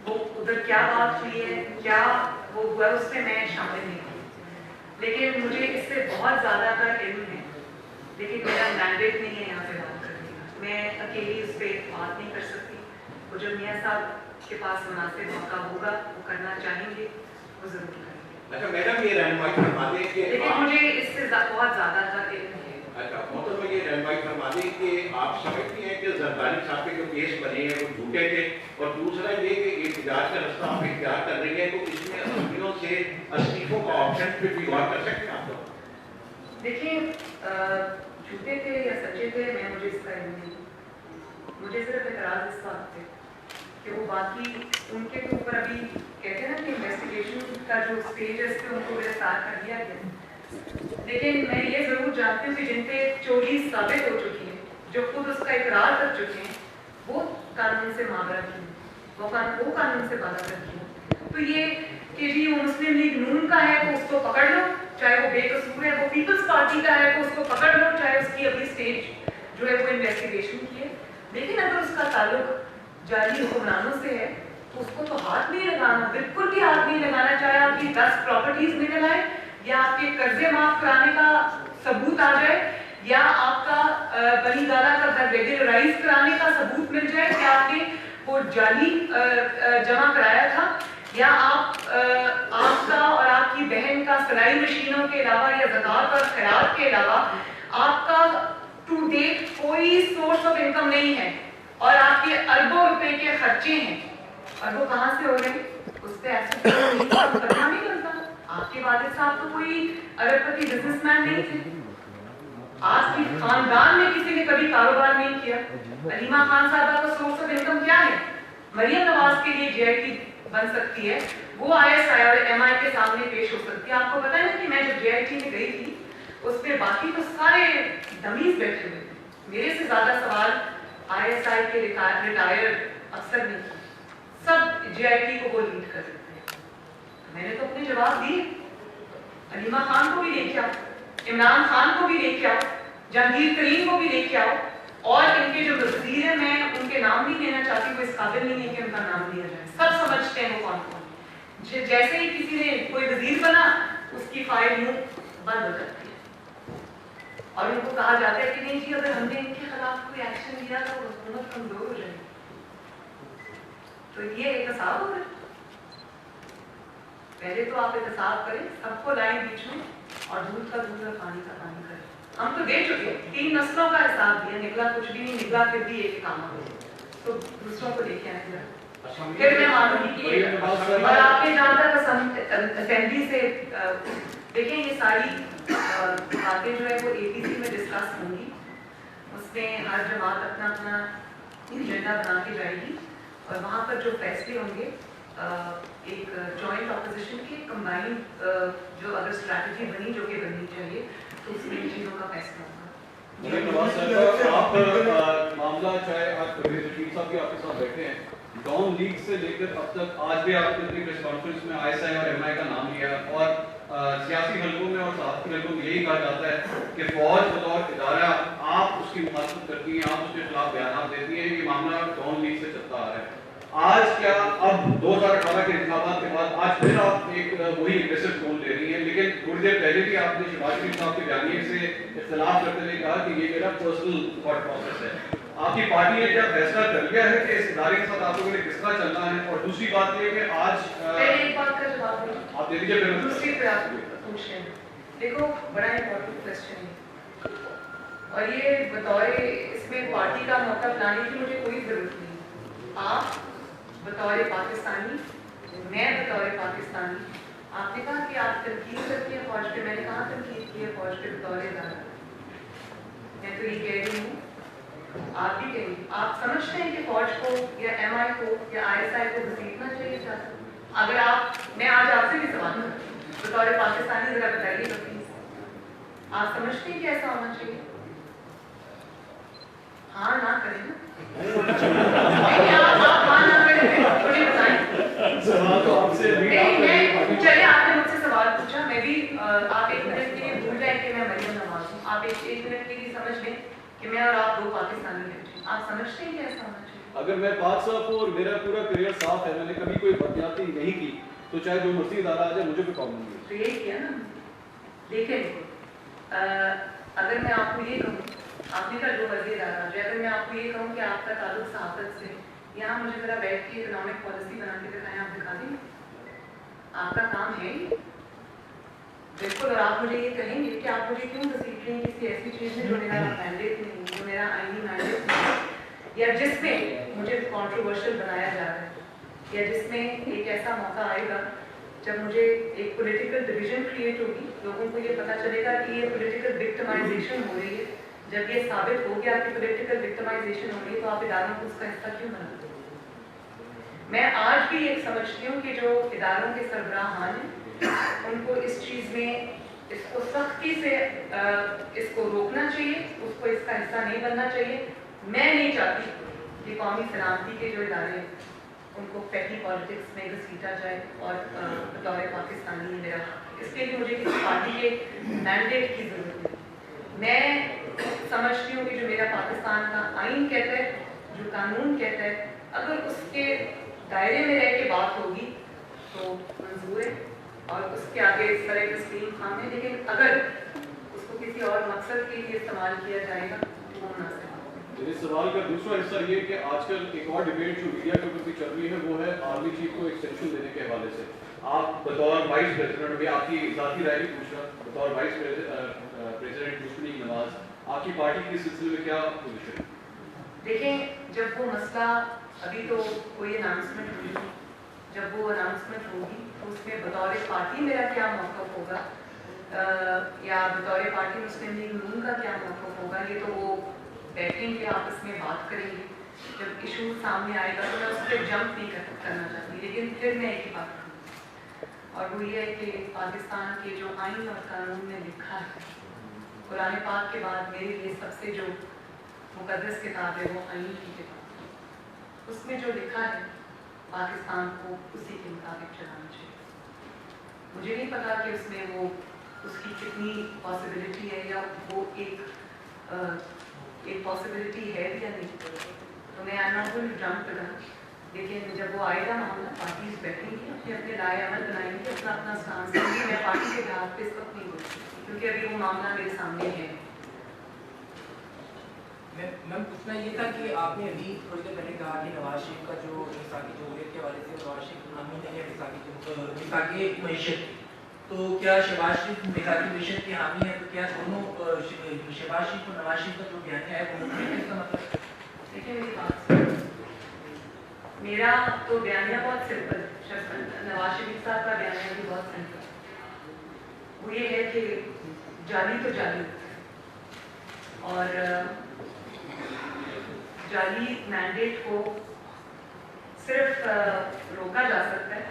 वो उधर क्या बात हुई है, क्या वो हुआ, उसमें मैं शामिल नहीं थी, लेकिन मुझे इससे बहुत ज़्यादा का इल्म है, लेकिन मेरा मैंडेट नहीं है यहाँ पे बात करने का। मैं अकेली उस पर बात नहीं कर सकती। वो जो मियाँ साहब के पास मुनासिब मौका होगा वो करना चाहेंगे, वो ज़रूर करेंगे। अच्छा मैडम, ये रहनुमाई फरमा दें कि लेकिन मुझे इससे बहुत ज़्यादा का इल्म है। अच्छा मोहतरमा, ये रहनुमाई फरमा दें कि आप समझती हैं कि जरदारी साहब के जो केस बने हैं वो झूठे थे, और दूसरा ये कि एहतजाज का रास्ता आप इख्तियार कर रही है, तो इसमें असेंबलियों से इस्तीफों का ऑप्शन फिर भी गौर कर सकते हैं आप लोग? देखिए, झूठे थे या सच्चे थे, मुझे इसका इल्म नहीं। मुझे सिर्फ एतराज़ इस बात पे कि वो बाकी उनके ऊपर अभी कहते हैं ना कि इन्वेस्टिगेशन का जो स्टेज है, इस पर उनको गिरफ्तार कर दिया गया, लेकिन मैं ये ज़रूर जानती हूँ कि जिन पे चोरी साबित हो चुकी है, जो खुद उसका इकरार कर चुके हैं, वो कानून से मामला की, वो कानून से बाधा रखी है। तो ये कि जी वो मुस्लिम लीग नून का है तो उसको पकड़ लो, चाहे वो बेकसूर है, वो पीपल्स पार्टी का है तो उसको पकड़ लो, चाहे उसकी अभी स्टेज जो है वो इन्वेस्टिगेशन की है, लेकिन अगर उसका ताल्लुक जाली हुक्मरानों से है तो उसको तो हाथ नहीं लगाना, बिल्कुल भी हाथ नहीं लगाना, चाहे आपकी 10 प्रॉपर्टीज मिल जाए या आपके कर्जे माफ कराने का सबूत आ जाए या आपका बनी गाला का घर रेगुलराइज कराने का सबूत मिल जाए कि आपने वो जाली जमा कराया था, या आपका और आपकी बहन का सिलाई मशीनों के अलावा या ज़कात और खैरात के अलावा आपका टू डेट कोई सोर्स ऑफ इनकम नहीं है और आपके अरबों रुपए के खर्चे हैं, और वो कहाँ से हो रहे हैं? उस पर ऐसा करना नहीं बनता। आपके वालिद साहब तो कोई अरबपति बिजनेसमैन नहीं थे, आपकी खानदान में किसी ने कभी कारोबार नहीं किया। अलीमा खान साहबा का सोर्स ऑफ इनकम क्या है? मरियम नवाज के लिए जेआईटी बन सकती है, वो आईएसआई और एमआई के सामने पेश हो सकती है। आपको पता है कि मैं जब जेआईटी में गई थी उस पर बाकी तो सारे डमीज बैठे हुए थे, मेरे से ज्यादा सवाल आईएसआई के रिटायर्ड अफसर ने किए, सब जेआईटी को वो लीड कर सकते हैं। मैंने तो अपने जवाब दिए, अलीमा खान को भी लेके आओ, इमरान खान को भी लेके आओ, जहांगीर तरीन को भी लेके आओ, और इनके जो वजीर हैं, मैं उनके नाम नहीं लेना चाहती, वो इस काबिल नहीं है कि उनका नाम लिया जाए, सब समझते हैं वो कौन कौन। जैसे ही किसी ने कोई वजीर बना उसकी फाइल मुंह बंद हो जाती है और उनको कहा जाता है कि नहीं जी अगर हमने इनके खिलाफ कोई एक्शन लिया तो हुकूमत कमजोर हो जाएगी। तो ये एहतसाब हो गया, पहले तो आप एहतसाब करें, सबको लाएं बीच में और दूध का दूध और पानी का पानी करें। हम तो दे चुके, 3 नस्लों का हिसाब दिया, निकला कुछ भी नहीं, निकला फिर भी एक काम हो, तो दूसरों को लेके आए फिर मैं मानूंगी कि। और आपने जहाँ तक असेंबली से देखें, ये सारी बातें जो है वो एपीसी में डिस्कस होंगी, उसमें हर जमात अपना अपना एजेंडा बना के जाएगी और वहाँ पर जो फैसले होंगे एक जॉइंट ऑपोजिशन के कंबाइंड जो अगर स्ट्रैटेजी बनी जो कि बननी चाहिए तो उसमें इन चीज़ों का फैसला होगा। आप मामला चाहे आज परवेज रशीद साहब भी आपके साथ बैठे हैं, डॉन लीग से लेकर अब तक आज भी आपने प्रेस कॉन्फ्रेंस में आईएसआई और एमआई का नाम लिया और सियासी हलकों में और सहाफती हलकों में यही कहा जाता है कि फौज बतौर इदारा आप उसकी मुखालफत करती हैं, आप उसके खिलाफ बयान देती हैं, ये मामला डॉन लीग से चलता आ रहा है। आज क्या अब 2018 के इंतखाबात के बाद आज फिर आप एक वही एग्रेसिव टोन ले रही हैं, लेकिन थोड़ी देर पहले भी आपने शहबाज शरीफ साहब के बयानिए से इख्तिलाफ करते हुए कहा कि ये मेरा पर्सनल थॉट प्रोसेस है। آپ کی پارٹی نے کیا فیصلہ کر لیا ہے کہ اس ادارے کے ساتھ آپ لوگوں نے کس طرح چلنا ہے؟ اور دوسری بات یہ کہ آج ایک بات کا جواب دیں آپ دے دیجیے، پھر دوسری پہ آپ پوچھ رہے ہیں. دیکھو بڑا امپورٹنٹ کوشچن ہے اور یہ بطور اس میں پارٹی کا موقع لانے کی مجھے کوئی ضرورت نہیں. آپ بطور پاکستانی، میں بطور پاکستانی، آپ نے کہا کہ آپ تنقید کرتی ہیں فوج پہ، میں نے کہاں تنقید کی ہے فوج پہ بطور ادارہ؟ میں تو یہ کہہ رہی ہوں، آپ بھی کہیں گے. آپ سمجھتے ہیں کہ فوج کو یا ایم آئی کو یا آئی ایس آئی کو گھسیٹنا چاہیے تھا؟ اگر میں آج آپ سے بھی سوال کروں بطور پاکستانی، ذرا بتائیے گا پلیز، آپ سمجھتے ہیں کہ ایسا ہونا چاہیے؟ ہاں نہ کریں نا، آپ ہاں نہ کریں، مجھے بتائیں. چلیے آپ نے مجھ سے سوال پوچھا، میں بھی آپ ایک منٹ کے لیے بھول جائیں کہ میں مریم نواز ہوں. آپ ایک منٹ کے لیے سمجھ لیں کہ میں اور آپ دو پاکستانی ہیں. آپ سمجھتے ہیں کہ ایسا ہونا چاہیے؟ اگر میں پاک صاف ہوں اور میرا پورا کریئر صاف ہے، میں نے کبھی کوئی بدزیادتی نہیں کی، تو چاہے جو مرضی ادارہ آ جائے مجھے کوئی پرابلم نہیں. تو یہی کیا نا. دیکھیں اگر میں آپ کو یہ کہوں، آپ نے کہا جو مرضی ادارہ آ جائے، اگر میں آپ کو یہ کہوں کہ آپ کا تعلق صحافت سے، یہاں مجھے ذرا بیٹھ کے اکنامک پالیسی بنا کے دکھائیں، آپ دکھا دیں گے؟ آپ کا کام ہے یہ بالکل. اور آپ مجھے یہ کہیں گے کہ آپ مجھے کیوں گھسیٹ رہی ہیں کسی ایسی چیز میں جو میرا مینڈیٹ نہیں، جو میرا آئینی مینڈیٹ نہیں، یا جس میں مجھے کنٹروورشل بنایا جا رہا ہے، یا جس میں ایک ایسا موقع آئے گا جب مجھے ایک پولیٹیکل ڈویژن کریٹ ہوگی، لوگوں کو یہ پتہ چلے گا کہ یہ پولیٹیکل وکٹمائزیشن ہو رہی ہے. جب یہ ثابت ہو گیا کہ پولیٹیکل وکٹمائزیشن ہو رہی ہے تو آپ اداروں کو اس کا حصہ کیوں بناتے ہیں؟ میں آج بھی ایک سمجھتی ہوں کہ جو اداروں کے سربراہان ہیں ان کو اس چیز میں اس کو سختی سے اس کو روکنا چاہیے، اس کو اس کا حصہ نہیں بننا چاہیے. میں نہیں چاہتی کہ قومی سلامتی کے جو ادارے ہیں ان کو پیٹی پالیٹکس میں گھسیٹا جائے اور بطور پاکستانی میرا اس کے لیے مجھے کسی پارٹی کے مینڈیٹ کی ضرورت نہیں. میں سمجھتی ہوں کہ جو میرا پاکستان کا آئین کہتا ہے، جو قانون کہتا ہے، اگر اس کے دائرے میں رہ کے بات ہوگی تو منظور ہے اور اس کے آگے اس طرح تسلیم خام ہے. لیکن اگر اس کو کسی اور مقصد کے لیے استعمال کیا جائے گا تو وہ مناسب ہے. اس سوال کا دوسرا حصہ یہ کہ آج کل ایک اور ڈیبیٹ جو میڈیا کے اوپر بھی چل رہی ہے وہ ہے آرمی چیف کو ایکسٹینشن دینے کے حوالے سے. آپ بطور وائس پریزیڈنٹ، بھی آپ کی ذاتی رائے بھی پوچھ رہا، بطور وائس پریزیڈنٹ مشفق نواز، آپ کی پارٹی کے سلسلے میں کیا پوزیشن ہے؟ دیکھیں جب وہ مسئلہ ابھی تو کوئی اناؤنسمنٹ ہوئی، جب وہ اناؤنسمنٹ ہوگی تو اس میں بطور پارٹی میرا کیا موقف ہوگا یا بطور پارٹی مسلم لیگ نون کا کیا موقف ہوگا، یہ تو وہ بیٹھیں گے آپس میں بات کریں گے. جب ایشو سامنے آئے گا تو میں اس پہ جمپ نہیں کرنا چاہتی. لیکن پھر میں ایک ہی بات کروں اور وہ یہ ہے کہ پاکستان کے جو آئین اور قانون میں لکھا ہے، قرآن پاک کے بعد میرے لیے سب سے جو مقدس کتاب ہے وہ آئین کی کتاب. اس میں جو لکھا ہے پاکستان کو اسی کے مطابق چلانا چاہیے. مجھے نہیں پتا کہ اس میں وہ اس کی کتنی پاسبلٹی ہے یا وہ ایک پاسبلٹی ہے یا نہیں، تو میں I not going to jump to that. لیکن جب وہ آئے گا معاملہ پارٹیز بیٹھیں گی، اپنے اپنے رائے عمل بنائیں گے، اپنا اپنا اسٹانس لیں گے. میں پارٹی کے لحاظ پہ اس وقت نہیں بول سکتی کیونکہ ابھی وہ معاملہ میرے سامنے ہے. میم پوچھنا یہ تھا کہ آپ نے ابھی تھوڑی دیر پہلے کہا کہ نواز شریف کا جو وفاقی جمہوریت کے حوالے سے نواز شریف حامی نہیں ہے وفاقی معیشت، تو کیا شہباز شریف وفاقی معیشت کے حامی ہے؟ تو کیا دونوں شہباز شریف اور نواز شریف کا جو بیانیہ ہے وہ مختلف ہے؟ اس کا مطلب دیکھیں میری بات، میرا تو بیانیہ بہت سمپل ہے، نواز شریف صاحب کا بیانیہ بھی بہت سمپل ہے. وہ یہ ہے کہ جعلی تو جعلی اور جعلی مینڈیٹ کو صرف روکا جا سکتا ہے،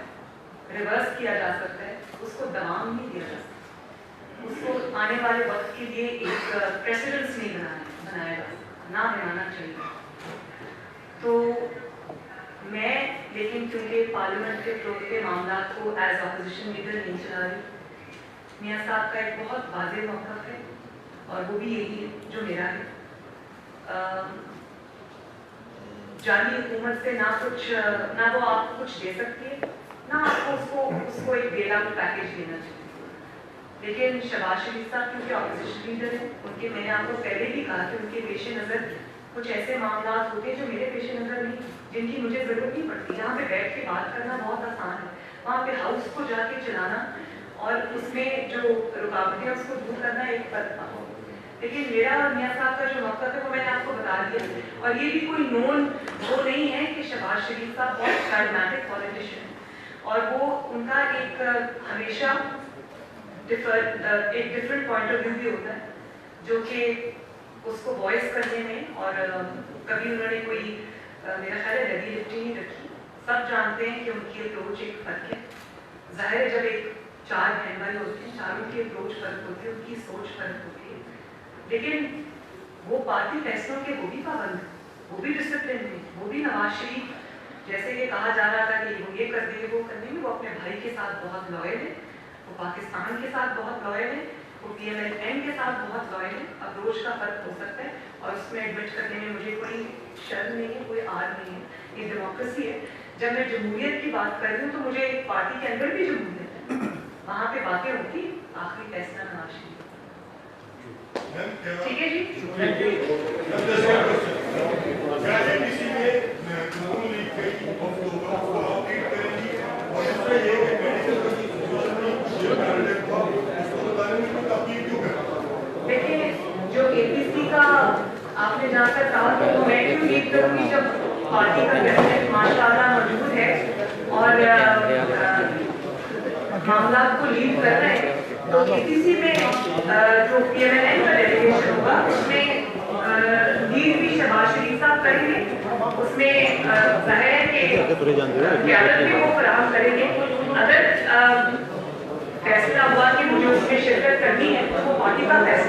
ریورس کیا جا سکتا ہے، اس کو دوام نہیں دیا جا سکتا. اس کو آنے والے وقت کے لیے ایک پریسیڈنس نہیں بنایا جا سکتا، نہ بنانا چاہیے. تو میں لیکن کیونکہ پارلیمنٹ کے فلور کے معاملات کو ایز اپوزیشن لیڈر نہیں چلا رہی، میاں صاحب کا ایک بہت واضح موقف ہے اور وہ بھی یہی ہے جو میرا ہے. جعلی حکومت سے نہ وہ آپ کو کچھ دے سکتی ہے، نہ آپ کو اس کو ایک بیل آؤٹ پیکیج دینا چاہیے. لیکن شہباز شریف صاحب کیونکہ اپوزیشن لیڈر ہیں، ان کے میں نے آپ کو پہلے بھی کہا کہ ان کے پیش نظر कुछ ऐसे मामला होते हैं जो मेरे पेशे नज़र नहीं, जिनकी मुझे ज़रूरत नहीं पड़ती। यहाँ पे बैठ के बात करना बहुत आसान है, वहाँ पे हाउस को जाके चलाना और उसमें जो रुकावटें हैं उसको दूर करना एक फर्क था। लेकिन मेरा और मियाँ साहब का जो मकसद है वो मैंने आपको बता दिया। और ये भी कोई नोन वो नहीं है कि शहबाज शरीफ साहब बहुत कैरिज्मेटिक पॉलिटिशियन है और वो उनका एक हमेशा एक डिफरेंट पॉइंट ऑफ व्यू भी होता है जो कि उसको वॉइस करने में, और कभी उन्होंने कोई मेरा ख्याल है हेवी लिफ्टिंग नहीं रखी। सब जानते हैं कि उनकी अप्रोच एक फर्क है। जाहिर है जब एक 4 बहन भाई होते हैं, चारों की अप्रोच फर्क होती है, उनकी सोच फर्क होती है, लेकिन वो पार्टी फैसलों के वो भी पाबंद है, वो भी डिसिप्लिन में, वो भी नवाज शरीफ जैसे ये कहा जा रहा था कि वो ये कर देंगे वो कर देंगे, वो अपने भाई के साथ बहुत लॉयल है, वो पाकिस्तान के साथ बहुत लॉयल है, वो PMLN के साथ बहुत लॉयल है। अप्रोच का फर्क हो सकता है और उसमें एडमिट करने में मुझे कोई शर्म नहीं है, कोई आर नहीं है, ये डेमोक्रेसी है। जब मैं जमहूरियत की बात कर रही हूँ तो मुझे पार्टी के अंदर भी जमहूरियत है, वहाँ पे बातें होती, आखिरी फैसला नवाज शरीफ। ठीक है जी। देखिए जो APC का आपने जहाँ तक कहा तो मैं क्यों लीड करूँगी जब पार्टी का प्रेसिडेंट माशाल्लाह मौजूद है और मामला को लीड कर रहे हैं। तो APC में जो PMLN का डेलीगेशन होगा उसमें लीड भी शहबाज शरीफ साहब करेंगे, उसमें जाहिर है कि क़यादत भी वो फराहम करेंगे। अगर फैसला हुआ कि मुझे उसमें शिरकत करनी है तो वो पार्टी का फैसला